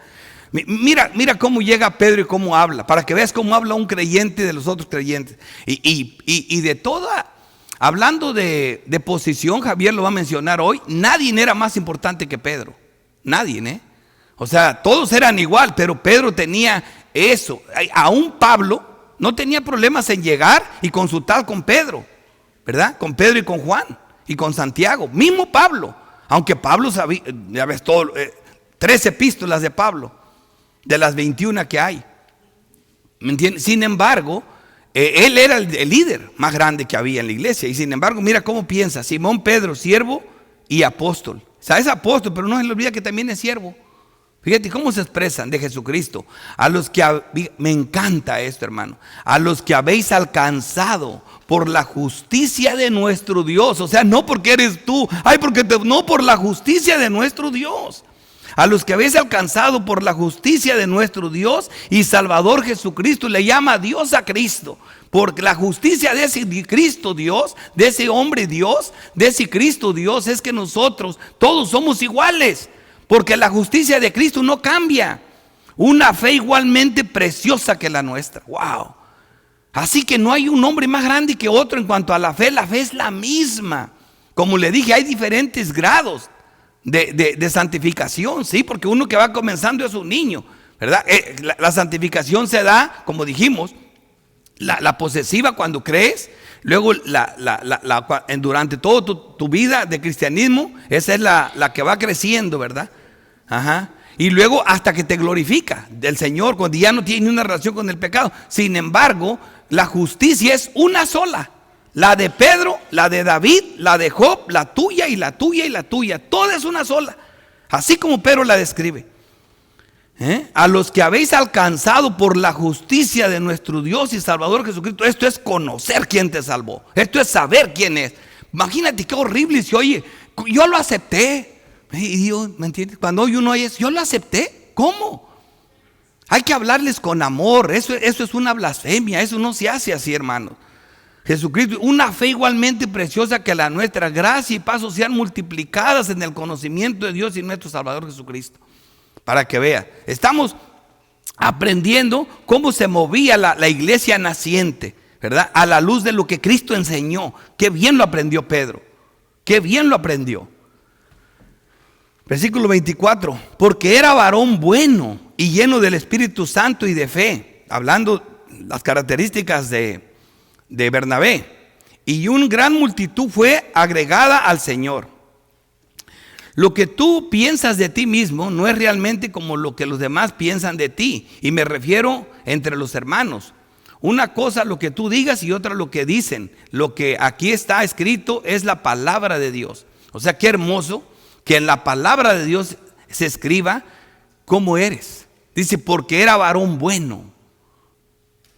Mira cómo llega Pedro y cómo habla, para que veas cómo habla un creyente de los otros creyentes. Y de toda, hablando de posición, Javier lo va a mencionar hoy, nadie era más importante que Pedro. Nadie, ¿eh? O sea, todos eran igual, pero Pedro tenía eso. Aún Pablo no tenía problemas en llegar y consultar con Pedro, ¿verdad? Con Pedro y con Juan y con Santiago. Mismo Pablo, aunque Pablo sabía, ya ves, 3 epístolas de Pablo, de las 21 que hay. ¿Me entiendes? Sin embargo, él era el líder más grande que había en la iglesia. Y sin embargo, mira cómo piensa. Simón Pedro, siervo y apóstol. O sea, es apóstol, pero no se le olvida que también es siervo. Fíjate cómo se expresan de Jesucristo. A los que, me encanta esto, hermano. A los que habéis alcanzado por la justicia de nuestro Dios. O sea, no porque eres tú. No, por la justicia de nuestro Dios. A los que habéis alcanzado por la justicia de nuestro Dios y Salvador Jesucristo. Le llama Dios a Cristo. Porque la justicia de ese Cristo Dios, de ese hombre Dios, de ese Cristo Dios, es que nosotros todos somos iguales. Porque la justicia de Cristo no cambia. Una fe igualmente preciosa que la nuestra. Wow. Así que no hay un hombre más grande que otro en cuanto a la fe. La fe es la misma. Como le dije, hay diferentes grados de santificación, ¿sí? Porque uno que va comenzando es un niño, ¿verdad? La santificación se da, como dijimos, la posesiva cuando crees. Luego durante toda tu vida de cristianismo, esa es la que va creciendo, ¿verdad? Ajá. Y luego hasta que te glorifica del Señor, cuando ya no tiene ni una relación con el pecado. Sin embargo, la justicia es una sola. La de Pedro, la de David, la de Job, la tuya y la tuya y la tuya. Toda es una sola. Así como Pedro la describe. A los que habéis alcanzado por la justicia de nuestro Dios y Salvador Jesucristo. Esto es conocer quién te salvó. Esto es saber quién es. Imagínate qué horrible si oye, yo lo acepté. Y Dios, ¿me entiendes? Cuando hoy uno oye, yo lo acepté. ¿Cómo? Hay que hablarles con amor. Eso es una blasfemia. Eso no se hace así, hermanos. Jesucristo, una fe igualmente preciosa que la nuestra. Gracia y paz sean multiplicadas en el conocimiento de Dios y nuestro Salvador Jesucristo. Para que vea, estamos aprendiendo cómo se movía la iglesia naciente, ¿verdad? A la luz de lo que Cristo enseñó. Qué bien lo aprendió Pedro. Qué bien lo aprendió. Versículo 24. Porque era varón bueno y lleno del Espíritu Santo y de fe. Hablando las características de Bernabé. Y una gran multitud fue agregada al Señor. Lo que tú piensas de ti mismo no es realmente como lo que los demás piensan de ti. Y me refiero entre los hermanos. Una cosa lo que tú digas y otra lo que dicen. Lo que aquí está escrito es la palabra de Dios. O sea, qué hermoso que en la palabra de Dios se escriba cómo eres. Dice, porque era varón bueno.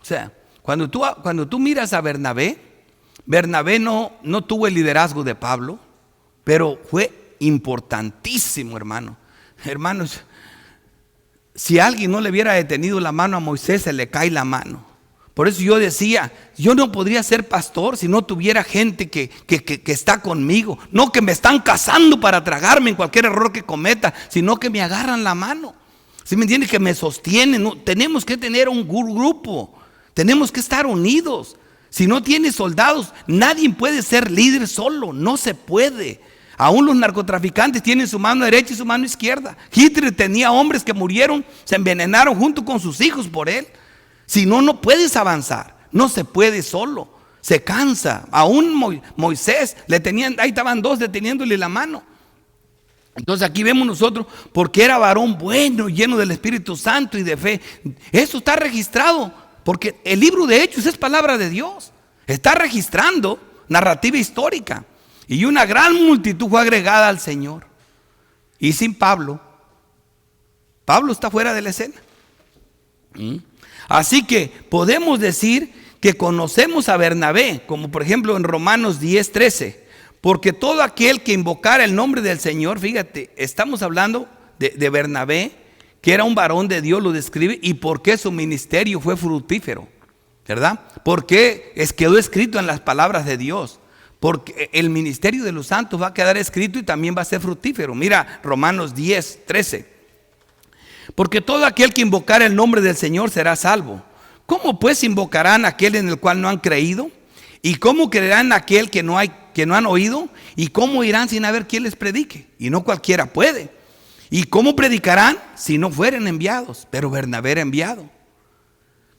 O sea, cuando tú miras a Bernabé no tuvo el liderazgo de Pablo, pero fue importantísimo, hermano. Hermanos, si alguien no le hubiera detenido la mano a Moisés, se le cae la mano. Por eso yo decía, yo no podría ser pastor si no tuviera gente que está conmigo. No que me están cazando para tragarme en cualquier error que cometa, sino que me agarran la mano. ¿Sí me entiendes? Que me sostienen. No, tenemos que tener un grupo. Tenemos que estar unidos. Si no tienes soldados, nadie puede ser líder solo. No se puede. Aún los narcotraficantes tienen su mano derecha y su mano izquierda. Hitler tenía hombres que murieron, se envenenaron junto con sus hijos por él. Si no, no puedes avanzar. No se puede solo. Se cansa. Aún Moisés, ahí estaban 2 deteniéndole la mano. Entonces aquí vemos nosotros, porque era varón bueno, lleno del Espíritu Santo y de fe. Eso está registrado, porque el libro de Hechos es palabra de Dios. Está registrando narrativa histórica. Y una gran multitud fue agregada al Señor. Y sin Pablo está fuera de la escena. Así que podemos decir que conocemos a Bernabé, como por ejemplo en Romanos 10:13. Porque todo aquel que invocara el nombre del Señor, fíjate, estamos hablando de Bernabé, que era un varón de Dios, lo describe, y porque su ministerio fue fructífero. ¿verdad? Porque quedó escrito en las palabras de Dios. Porque el ministerio de los santos va a quedar escrito y también va a ser fructífero. Mira Romanos 10, 13. Porque todo aquel que invocar el nombre del Señor será salvo. ¿Cómo pues invocarán a aquel en el cual no han creído? ¿Y cómo creerán aquel que no han oído? ¿Y cómo irán sin haber quien les predique? Y no cualquiera puede. ¿Y cómo predicarán si no fueren enviados? Pero Bernabé era enviado.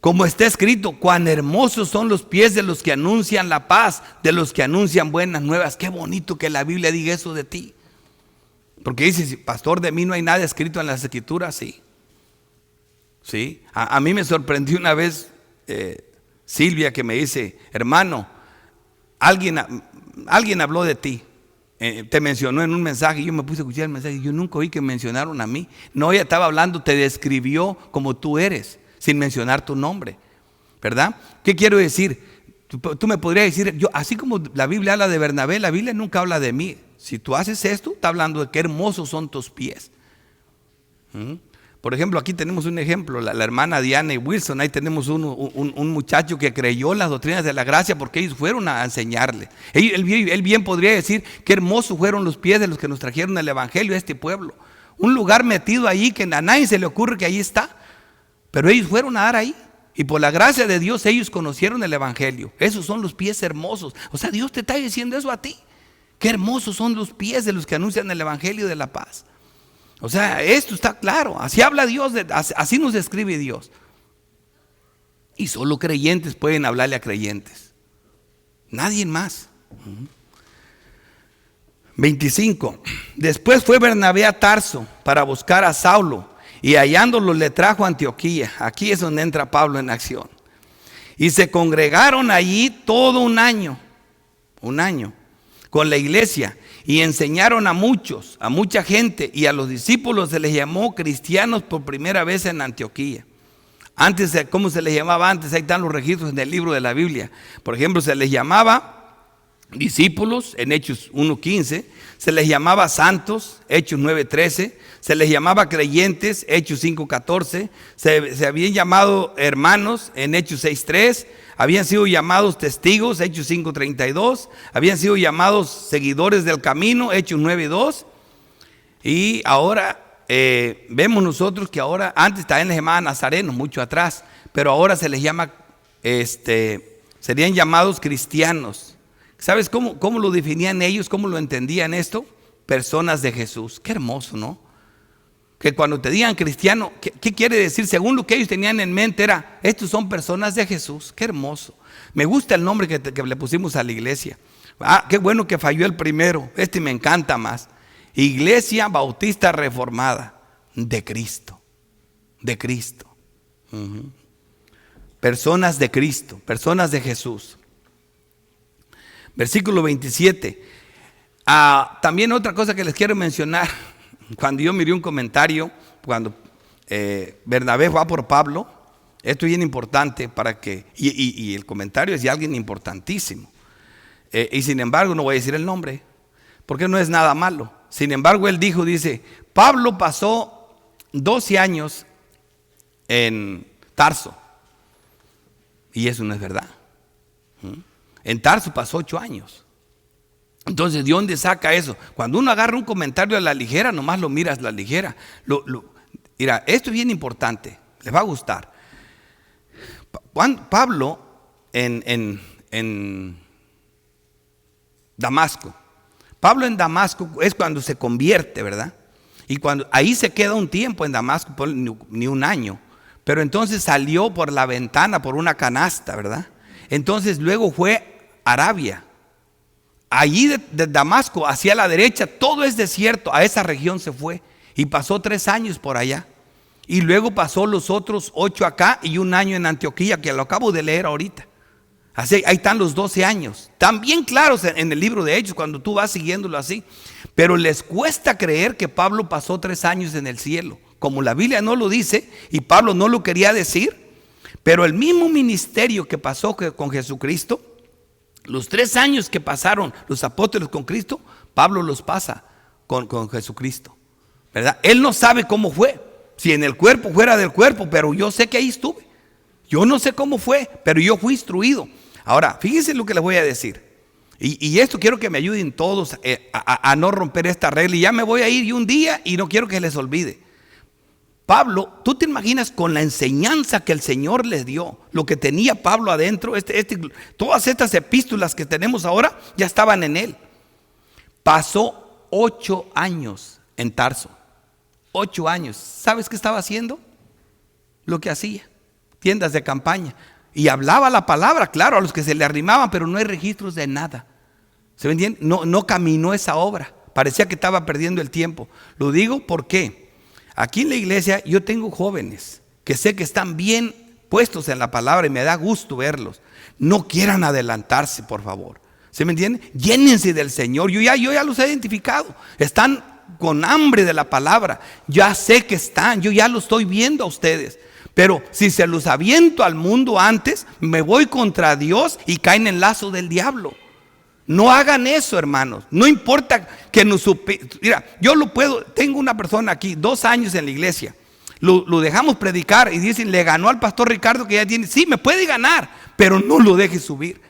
Como está escrito, cuán hermosos son los pies de los que anuncian la paz, de los que anuncian buenas nuevas. Qué bonito que la Biblia diga eso de ti. Porque dice, pastor, de mí no hay nada escrito en las escrituras. Sí. Sí. A mí me sorprendió una vez Silvia, que me dice, hermano, alguien habló de ti. Te mencionó en un mensaje. Yo me puse a escuchar el mensaje y yo nunca oí que mencionaron a mí. No, ella estaba hablando, te describió como tú eres, sin mencionar tu nombre, ¿verdad? ¿Qué quiero decir? Tú me podrías decir, yo, así como la Biblia habla de Bernabé, la Biblia nunca habla de mí. Si tú haces esto, está hablando de qué hermosos son tus pies. Por ejemplo, aquí tenemos un ejemplo, la hermana Diana y Wilson. Ahí tenemos un muchacho que creyó las doctrinas de la gracia porque ellos fueron a enseñarle. Él bien podría decir qué hermosos fueron los pies de los que nos trajeron el evangelio a este pueblo. Un lugar metido ahí que a nadie se le ocurre que ahí está. Pero ellos fueron a dar ahí. Y por la gracia de Dios ellos conocieron el evangelio. Esos son los pies hermosos. O sea, Dios te está diciendo eso a ti. Qué hermosos son los pies de los que anuncian el evangelio de la paz. O sea, esto está claro. Así habla Dios, así nos escribe Dios. Y solo creyentes pueden hablarle a creyentes. Nadie más. 25. Después fue Bernabé a Tarso para buscar a Saulo. Y hallándolo le trajo a Antioquía. Aquí es donde entra Pablo en acción. Y se congregaron allí todo un año, con la iglesia. Y enseñaron a mucha gente. Y a los discípulos se les llamó cristianos por primera vez en Antioquía. Antes, ¿cómo se les llamaba antes? Ahí están los registros en el libro de la Biblia. Por ejemplo, se les llamaba discípulos en Hechos 1:15. Se les llamaba santos, Hechos 9:13. Se les llamaba creyentes, Hechos 5:14. Se habían llamado hermanos en Hechos 6:3. Habían sido llamados testigos, Hechos 5:32. Habían sido llamados seguidores del camino, Hechos 9:2. Y ahora vemos nosotros que ahora, antes también les llamaban nazarenos, mucho atrás, pero ahora se les llama, serían llamados cristianos. ¿Sabes cómo lo definían ellos? ¿Cómo lo entendían esto? Personas de Jesús. Qué hermoso, ¿no? Que cuando te digan cristiano, ¿qué quiere decir? Según lo que ellos tenían en mente era, estos son personas de Jesús. Qué hermoso. Me gusta el nombre que le pusimos a la iglesia. Qué bueno que falló el primero. Este me encanta más. Iglesia Bautista Reformada de Cristo. De Cristo. Personas de Cristo, personas de Jesús. Versículo 27. También otra cosa que les quiero mencionar. Cuando yo miré un comentario, cuando Bernabé va por Pablo, esto es bien importante para que, y el comentario es de alguien importantísimo. Y sin embargo, no voy a decir el nombre, porque no es nada malo. Sin embargo, él dice, Pablo pasó 12 años en Tarso. Y eso no es verdad. En Tarso pasó 8 años. Entonces, ¿de dónde saca eso? Cuando uno agarra un comentario a la ligera, nomás lo miras a la ligera. Mira, esto es bien importante, les va a gustar. Pablo en Damasco. Pablo en Damasco es cuando se convierte, ¿verdad? Y cuando ahí se queda un tiempo en Damasco, ni un año. Pero entonces salió por la ventana, por una canasta, ¿verdad? Entonces luego fue a Arabia. Allí de Damasco hacia la derecha todo es desierto, a esa región se fue y pasó 3 años por allá. Y luego pasó los otros 8 acá y 1 año en Antioquía, que lo acabo de leer ahorita. Así, ahí están los 12 años, están bien claros en el libro de Hechos cuando tú vas siguiéndolo así. Pero les cuesta creer que Pablo pasó 3 años en el cielo, como la Biblia no lo dice y Pablo no lo quería decir. Pero el mismo ministerio que pasó con Jesucristo, los 3 años que pasaron los apóstoles con Cristo, Pablo los pasa con Jesucristo, ¿verdad? Él no sabe cómo fue, si en el cuerpo, fuera del cuerpo, pero yo sé que ahí estuve. Yo no sé cómo fue, pero yo fui instruido. Ahora, fíjense lo que les voy a decir. Y esto quiero que me ayuden todos a no romper esta regla. Y ya me voy a ir un día y no quiero que les olvide. Pablo, ¿tú te imaginas con la enseñanza que el Señor les dio? Lo que tenía Pablo adentro, todas estas epístolas que tenemos ahora ya estaban en él. Pasó 8 años en Tarso. 8 años. ¿Sabes qué estaba haciendo? Lo que hacía. Tiendas de campaña. Y hablaba la palabra, claro, a los que se le arrimaban, pero no hay registros de nada. ¿Se me entiende? No caminó esa obra. Parecía que estaba perdiendo el tiempo. Lo digo porque aquí en la iglesia yo tengo jóvenes que sé que están bien puestos en la palabra y me da gusto verlos. No quieran adelantarse, por favor. ¿Se me entiende? Llénense del Señor. Yo ya los he identificado. Están con hambre de la palabra. Ya sé que están. Yo ya lo estoy viendo a ustedes. Pero si se los aviento al mundo antes, me voy contra Dios y caen en el lazo del diablo. No hagan eso, hermanos. No importa que nos mira, yo lo puedo. Tengo una persona aquí, 2 años en la iglesia. Lo dejamos predicar y dicen, le ganó al pastor Ricardo que ya tiene. Sí, me puede ganar, pero no lo deje subir.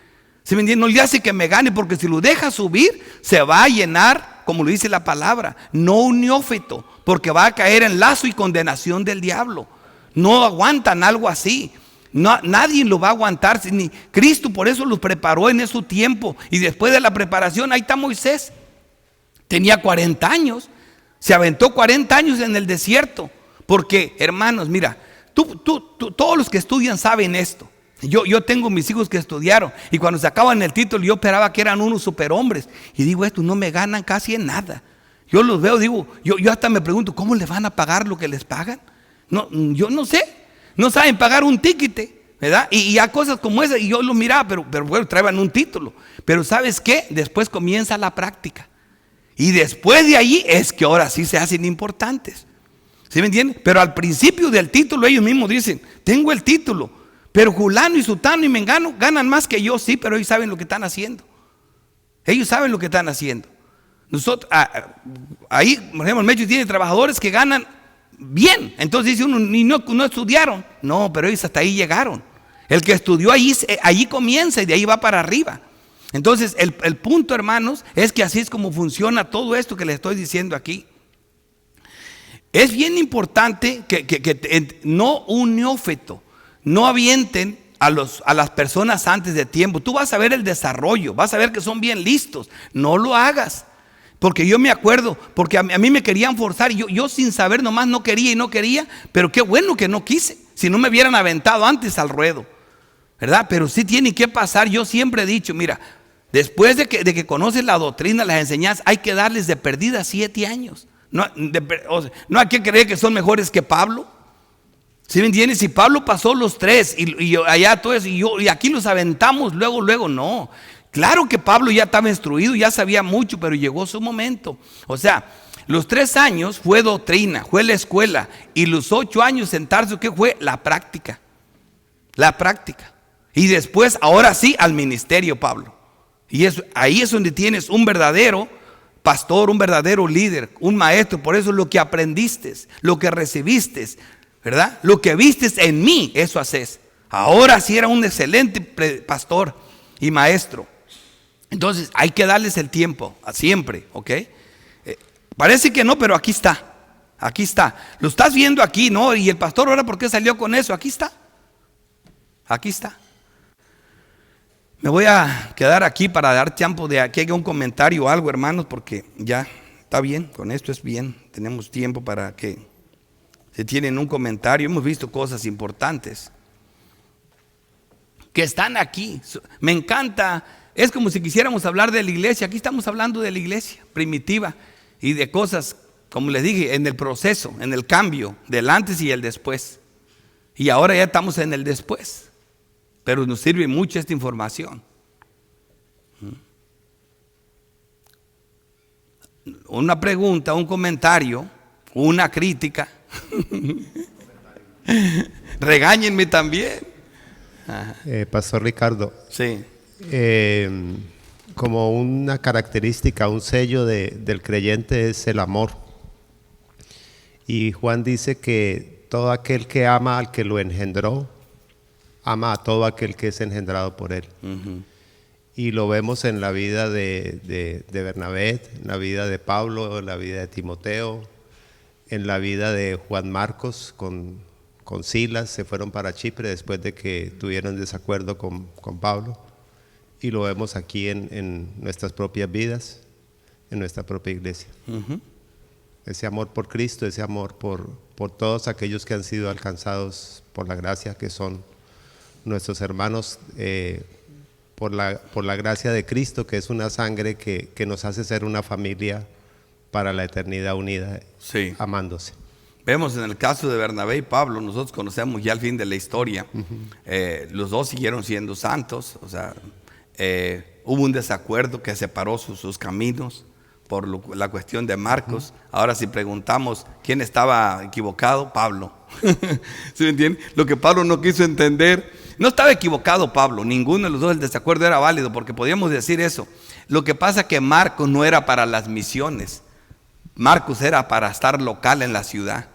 ¿Se me entiende? No le hace que me gane, porque si lo deja subir, se va a llenar, como lo dice la palabra, no un neófito, porque va a caer en lazo y condenación del diablo. No aguantan algo así. No, nadie lo va a aguantar. Ni Cristo por eso los preparó en ese tiempo. Y después de la preparación, ahí está Moisés. Tenía 40 años. Se aventó 40 años en el desierto. Porque, hermanos, mira, todos los que estudian saben esto. Yo tengo mis hijos que estudiaron. Y cuando sacaban el título, yo esperaba que eran unos superhombres. Y digo, estos no me ganan casi en nada. Yo los veo, digo, yo hasta me pregunto, ¿cómo les van a pagar lo que les pagan? No, yo no sé, no saben pagar un tiquete, ¿verdad? Y a cosas como esas, y yo lo miraba, pero bueno, traían un título. Pero ¿sabes qué? Después comienza la práctica. Y después de ahí es que ahora sí se hacen importantes. ¿Sí me entienden? Pero al principio del título ellos mismos dicen, tengo el título, pero Julano y Sutano y Mengano ganan más que yo, sí, pero ellos saben lo que están haciendo. Ellos saben lo que están haciendo. Nosotros, ahí, por ejemplo, el Mecho tiene trabajadores que ganan bien. Entonces dice uno, no estudiaron. No, pero ellos hasta ahí llegaron. El que estudió allí comienza y de ahí va para arriba. Entonces el punto, hermanos, es que así es como funciona todo esto que les estoy diciendo aquí. Es bien importante que no un neófito, no avienten a las personas antes de tiempo. Tú vas a ver el desarrollo, vas a ver que son bien listos. No lo hagas. Porque yo me acuerdo, porque a mí me querían forzar y yo sin saber nomás no quería, pero qué bueno que no quise, si no me hubieran aventado antes al ruedo, ¿verdad? Pero sí tiene que pasar. Yo siempre he dicho, mira, después de que conoces la doctrina, las enseñanzas, hay que darles de perdida 7 años. No hay que creer que son mejores que Pablo. ¿Sí me entiendes? Si Pablo pasó los 3 y allá todo eso, y aquí los aventamos luego, no. Claro que Pablo ya estaba instruido, ya sabía mucho, pero llegó su momento. O sea, los 3 años fue doctrina, fue la escuela. Y los 8 años en Tarso, ¿qué fue? La práctica. La práctica. Y después, ahora sí, al ministerio, Pablo. Y ahí es donde tienes un verdadero pastor, un verdadero líder, un maestro. Por eso lo que aprendiste, lo que recibiste, ¿verdad? Lo que vistes en mí, eso haces. Ahora sí era un excelente pastor y maestro. Entonces hay que darles el tiempo, siempre, ¿ok? Parece que no, pero aquí está. Aquí está. Lo estás viendo aquí, ¿no? Y el pastor, ahora, ¿por qué salió con eso? Aquí está. Aquí está. Me voy a quedar aquí para dar tiempo de que haga un comentario o algo, hermanos, porque ya está bien, con esto es bien. Tenemos tiempo para que se tienen un comentario. Hemos visto cosas importantes que están aquí. Me encanta. Es como si quisiéramos hablar de la iglesia. Aquí estamos hablando de la iglesia primitiva y de cosas, como les dije, en el proceso, en el cambio, del antes y el después. Y ahora ya estamos en el después. Pero nos sirve mucho esta información. Una pregunta, un comentario, una crítica. Regáñenme también. Pastor Ricardo. Sí. Como una característica, un sello del creyente es el amor. Y Juan dice que todo aquel que ama al que lo engendró, ama a todo aquel que es engendrado por él. Y lo vemos en la vida de Bernabé, en la vida de Pablo, en la vida de Timoteo, en la vida de Juan Marcos con Silas. Se fueron para Chipre después de que tuvieron desacuerdo con Pablo. Y lo vemos aquí en nuestras propias vidas, en nuestra propia iglesia. Ese amor por Cristo, ese amor por todos aquellos que han sido alcanzados por la gracia, que son nuestros hermanos, por la gracia de Cristo, que es una sangre que nos hace ser una familia para la eternidad unida, sí, amándose. Vemos en el caso de Bernabé y Pablo, nosotros conocemos ya el fin de la historia. Los dos siguieron siendo santos, o sea, hubo un desacuerdo que separó sus caminos por la cuestión de Marcos. Ahora si preguntamos quién estaba equivocado, Pablo. ¿Sí me entienden? Lo que Pablo no quiso entender, no estaba equivocado Pablo, ninguno de los dos, el desacuerdo era válido, porque podíamos decir eso. Lo que pasa que Marcos no era para las misiones, Marcos era para estar local en la ciudad,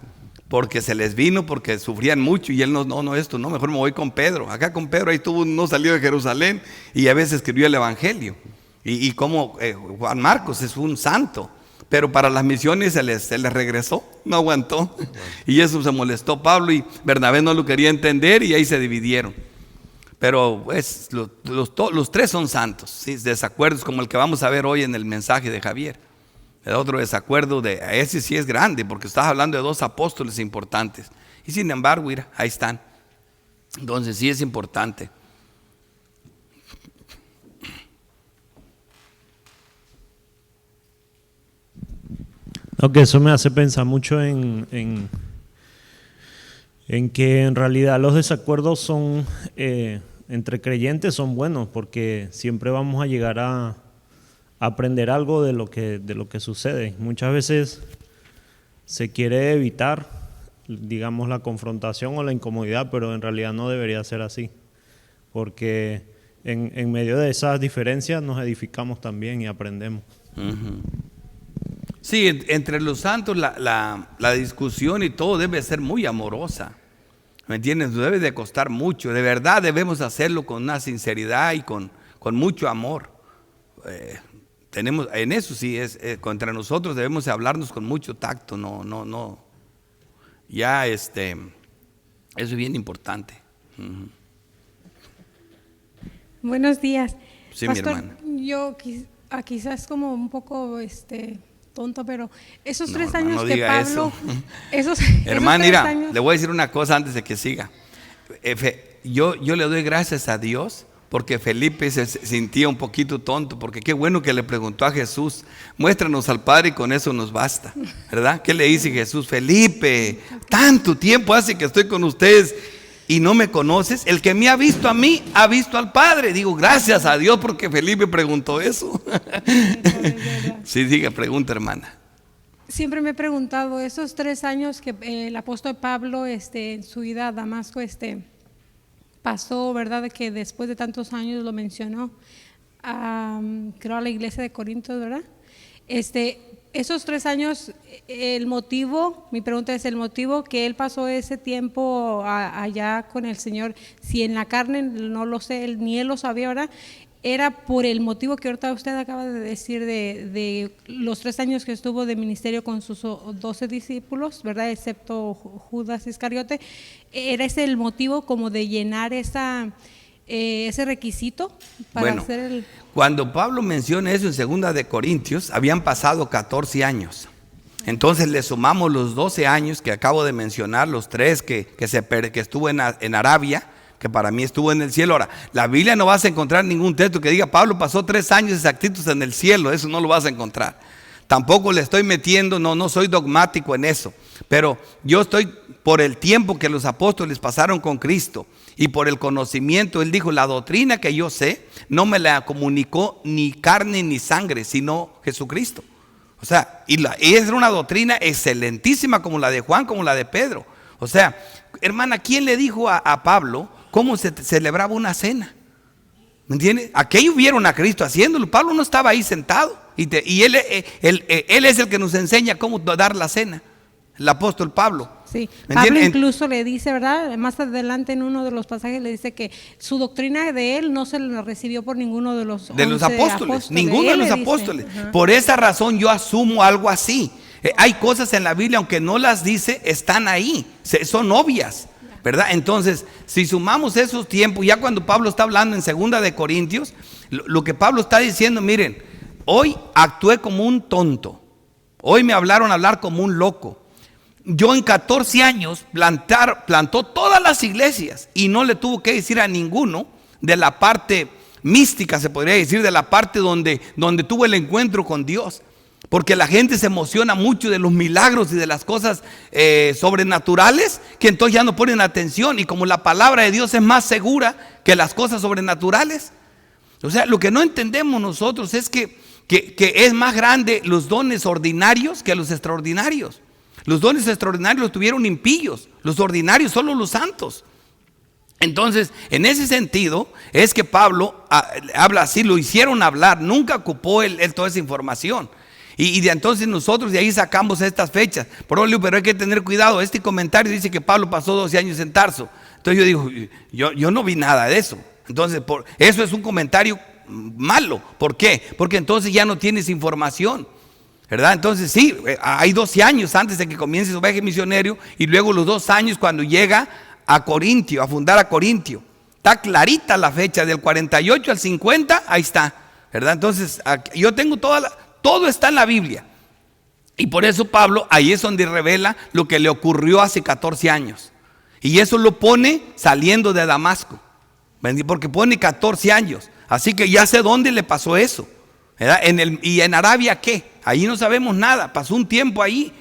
porque se les vino, porque sufrían mucho, y él no, mejor me voy con Pedro. Acá con Pedro, ahí no salió de Jerusalén, y a veces escribió el evangelio. Y como Juan Marcos es un santo, pero para las misiones se les regresó, no aguantó. Y eso se molestó Pablo, y Bernabé no lo quería entender, y ahí se dividieron. Pero pues, los tres son santos, ¿sí? Desacuerdos como el que vamos a ver hoy en el mensaje de Javier. El otro desacuerdo, ese sí es grande, porque estás hablando de dos apóstoles importantes. Y sin embargo, mira, ahí están. Entonces sí es importante. Que eso me hace pensar mucho en que en realidad los desacuerdos son entre creyentes son buenos, porque siempre vamos a llegar a aprender algo de lo que sucede. Muchas veces se quiere evitar, digamos, la confrontación o la incomodidad, pero en realidad no debería ser así, porque en medio de esas diferencias nos edificamos también y aprendemos. Sí, entre los santos la discusión y todo debe ser muy amorosa, ¿me entiendes? Debe de costar mucho, de verdad debemos hacerlo con una sinceridad y con mucho amor. Tenemos, en eso sí, contra nosotros debemos hablarnos con mucho tacto, no. Ya eso es bien importante. Buenos días. Sí, Pastor, mi hermana. Yo quizás como un poco tonto, pero esos No, 3 hermano, años no que diga Pablo, eso. esos Hermana, 3 mira, años, le voy a decir una cosa antes de que siga. Yo le doy gracias a Dios porque Felipe se sentía un poquito tonto, porque qué bueno que le preguntó a Jesús, muéstranos al Padre y con eso nos basta, ¿verdad? ¿Qué le dice Jesús? Felipe, tanto tiempo hace que estoy con ustedes y no me conoces. El que me ha visto a mí, ha visto al Padre. Digo, gracias a Dios porque Felipe preguntó eso. Sí, diga, pregunta, hermana. siempre me he preguntado, esos 3 años que el apóstol Pablo en su ida a Damasco pasó, ¿verdad? Que después de tantos años lo mencionó, creo a la iglesia de Corinto, ¿verdad? Esos 3 años, mi pregunta es el motivo que él pasó ese tiempo allá con el Señor, si en la carne, no lo sé, ni él lo sabía, ¿verdad? Era por el motivo que ahorita usted acaba de decir de los 3 años que estuvo de ministerio con sus 12 discípulos, ¿verdad? Excepto Judas Iscariote. ¿Era ese el motivo como de llenar ese requisito para hacer el...? Cuando Pablo menciona eso en 2 de Corintios, habían pasado 14 años. Entonces le sumamos los 12 años que acabo de mencionar, los 3 que estuvo en Arabia, que para mí estuvo en el cielo. Ahora, la Biblia no vas a encontrar ningún texto que diga Pablo pasó 3 años exactitos en el cielo, eso no lo vas a encontrar. Tampoco le estoy metiendo, no soy dogmático en eso, pero yo estoy por el tiempo que los apóstoles pasaron con Cristo y por el conocimiento. Él dijo, la doctrina que yo sé no me la comunicó ni carne ni sangre, sino Jesucristo. O sea, y es una doctrina excelentísima como la de Juan, como la de Pedro. O sea, hermana, ¿quién le dijo a Pablo cómo se celebraba una cena? ¿Me entiendes? Aquellos vieron a Cristo haciéndolo. Pablo no estaba ahí sentado. Y él es el que nos enseña cómo dar la cena, el apóstol Pablo. Sí, ¿Me Pablo entienden? incluso le dice, ¿verdad? Más adelante en uno de los pasajes le dice que su doctrina de él no se la recibió por ninguno de los 11 apóstoles, ninguno de Él los le dice, apóstoles. ajá. Por esa razón yo asumo algo así. Hay cosas en la Biblia, aunque no las dice, están ahí, son obvias, ¿verdad? Entonces, si sumamos esos tiempos, ya cuando Pablo está hablando en 2 de Corintios, lo que Pablo está diciendo, miren, hoy actué como un tonto, hoy me hablaron hablar como un loco. Yo en 14 años plantó todas las iglesias y no le tuvo que decir a ninguno de la parte mística, se podría decir, de la parte donde tuvo el encuentro con Dios. Porque la gente se emociona mucho de los milagros y de las cosas sobrenaturales, que entonces ya no ponen atención. Y como la palabra de Dios es más segura que las cosas sobrenaturales. O sea, lo que no entendemos nosotros es que es más grande los dones ordinarios que los extraordinarios. Los dones extraordinarios los tuvieron impíos, los ordinarios solo los santos. Entonces, en ese sentido, es que Pablo habla así, lo hicieron hablar, nunca ocupó él toda esa información. Y de entonces nosotros de ahí sacamos estas fechas. Pero hay que tener cuidado, este comentario dice que Pablo pasó 12 años en Tarso. Entonces yo digo, yo no vi nada de eso. Entonces, eso es un comentario malo. ¿Por qué? Porque entonces ya no tienes información, ¿verdad? Entonces sí, hay 12 años antes de que comience su viaje misionero y luego los 2 años cuando llega a Corintio, a fundar a Corintio. Está clarita la fecha, del 48 al 50, ahí está, ¿verdad? Entonces yo tengo todo está en la Biblia. Y por eso Pablo, ahí es donde revela lo que le ocurrió hace 14 años. Y eso lo pone saliendo de Damasco, porque pone 14 años. Así que ya sé dónde le pasó eso, ¿verdad? Y en Arabia, ¿qué? Ahí no sabemos nada, pasó un tiempo ahí,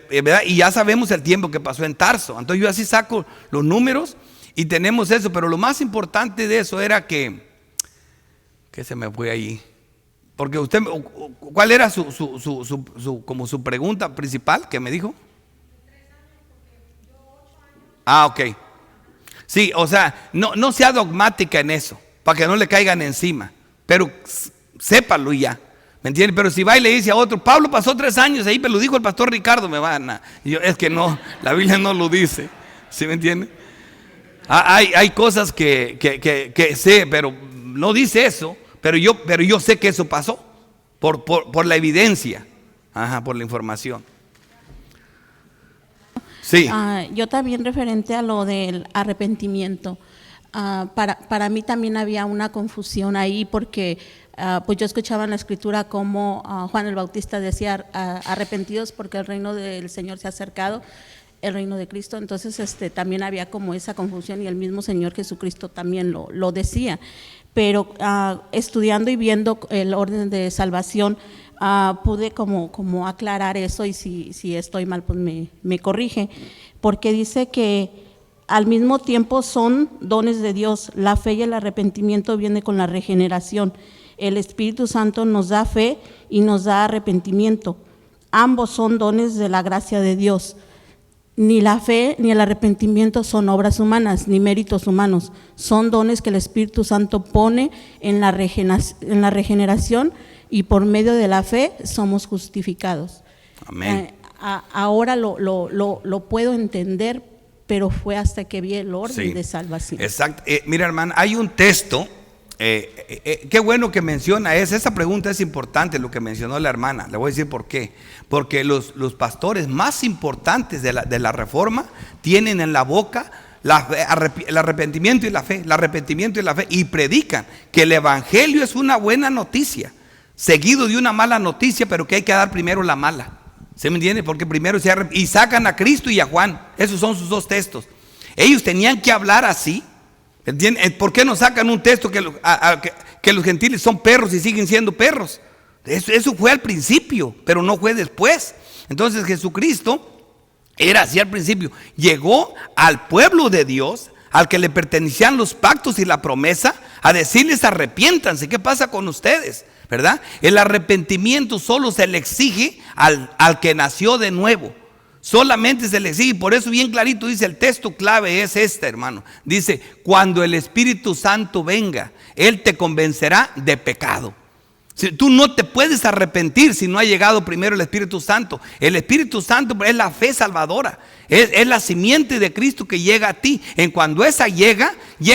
¿verdad? Y ya sabemos el tiempo que pasó en Tarso. Entonces yo así saco los números y tenemos eso. Pero lo más importante de eso era que se me fue ahí. Porque usted, ¿cuál era como su pregunta principal que me dijo? Ok. Sí, o sea, no sea dogmática en eso, para que no le caigan encima. Pero sépalo ya, ¿me entiende? Pero si va y le dice a otro, Pablo pasó 3 años ahí, pero lo dijo el pastor Ricardo, me van a... es que no, la Biblia no lo dice, ¿sí me entiende? Hay cosas que sé, pero no dice eso. Pero yo sé que eso pasó por la evidencia, por la información. Sí. Yo también referente a lo del arrepentimiento. Para mí también había una confusión ahí porque pues yo escuchaba en la escritura como Juan el Bautista decía arrepentidos porque el reino del Señor se ha acercado, el reino de Cristo. Entonces también había como esa confusión y el mismo Señor Jesucristo también lo decía. Pero estudiando y viendo el orden de salvación, pude como aclarar eso y si estoy mal pues me corrige, porque dice que al mismo tiempo son dones de Dios. La fe y el arrepentimiento viene con la regeneración. El Espíritu Santo nos da fe y nos da arrepentimiento. Ambos son dones de la gracia de Dios. Ni la fe ni el arrepentimiento son obras humanas, ni méritos humanos. Son dones que el Espíritu Santo pone en la regeneración y por medio de la fe somos justificados. Amén. Ahora lo puedo entender, pero fue hasta que vi el orden de salvación. Exacto. Mira, hermana, hay un texto, qué bueno que menciona esa pregunta es importante, lo que mencionó la hermana. Le voy a decir por qué. Porque los pastores más importantes de la Reforma tienen en la boca el arrepentimiento y la fe, el arrepentimiento y la fe, y predican que el evangelio es una buena noticia, seguido de una mala noticia, pero que hay que dar primero la mala. ¿Se me entiende? Porque primero y sacan a Cristo y a Juan. Esos son sus 2 textos. Ellos tenían que hablar así. ¿Entienden? ¿Por qué no sacan un texto que los gentiles son perros y siguen siendo perros? Eso fue al principio, pero no fue después. Entonces Jesucristo era así al principio. Llegó al pueblo de Dios, al que le pertenecían los pactos y la promesa, a decirles arrepiéntanse. ¿Qué pasa con ustedes? ¿Verdad? El arrepentimiento solo se le exige al que nació de nuevo. Solamente se le exige. Por eso bien clarito dice el texto clave es este, hermano. Dice, cuando el Espíritu Santo venga, Él te convencerá de pecado. Tú no te puedes arrepentir si no ha llegado primero el Espíritu Santo. El Espíritu Santo es la fe salvadora. Es la simiente de Cristo que llega a ti. En cuando esa llega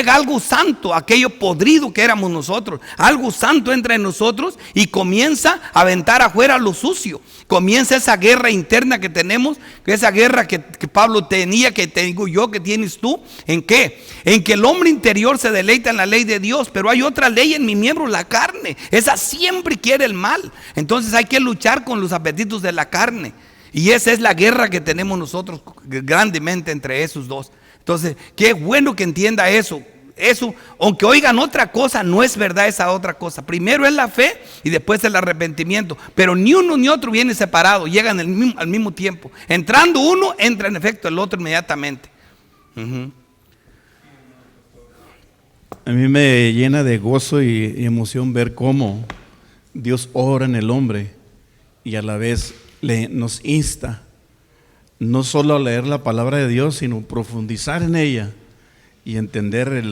algo santo, aquello podrido que éramos nosotros. Algo santo entra en nosotros y comienza a aventar afuera lo sucio. Comienza esa guerra interna que tenemos, esa guerra que Pablo tenía, que tengo yo, que tienes tú. ¿En qué? En que el hombre interior se deleita en la ley de Dios, pero hay otra ley en mi miembro, la carne. Esa siempre quiere el mal. Entonces hay que luchar con los apetitos de la carne. Y esa es la guerra que tenemos nosotros grandemente entre esos dos. Entonces, qué bueno que entienda eso. Eso, aunque oigan otra cosa, no es verdad esa otra cosa. Primero es la fe y después el arrepentimiento. Pero ni uno ni otro viene separado, llegan al mismo tiempo. Entrando uno, entra en efecto el otro inmediatamente. A mí me llena de gozo y emoción ver cómo Dios obra en el hombre y a la vez nos insta no solo a leer la palabra de Dios, sino profundizar en ella y entender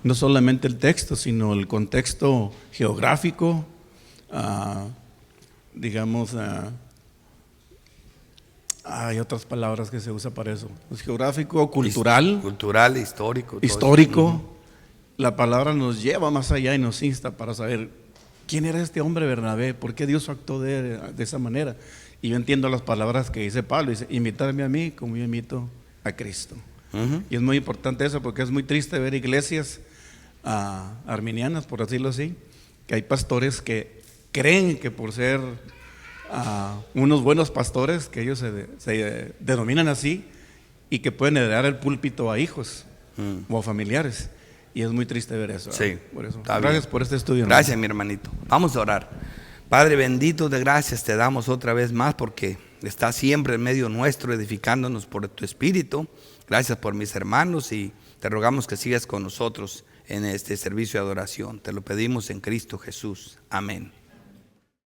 no solamente el texto, sino el contexto geográfico, hay otras palabras que se usa para eso, es geográfico, cultural, histórico. La palabra nos lleva más allá y nos insta para saber quién era este hombre Bernabé, por qué Dios actuó de esa manera. Y yo entiendo las palabras que dice Pablo, dice, imitarme a mí como yo imito a Cristo. Y es muy importante eso, porque es muy triste ver iglesias arminianas, por decirlo así, que hay pastores que creen que por ser unos buenos pastores, que ellos se denominan así, y que pueden heredar el púlpito a hijos o a familiares. Y es muy triste ver eso. Sí, por eso. Gracias bien. Por este estudio. Gracias, mi hermanito. Vamos a orar. Padre bendito, de gracias te damos otra vez más porque estás siempre en medio nuestro, edificándonos por tu Espíritu. Gracias por mis hermanos y te rogamos que sigas con nosotros en este servicio de adoración. Te lo pedimos en Cristo Jesús. Amén.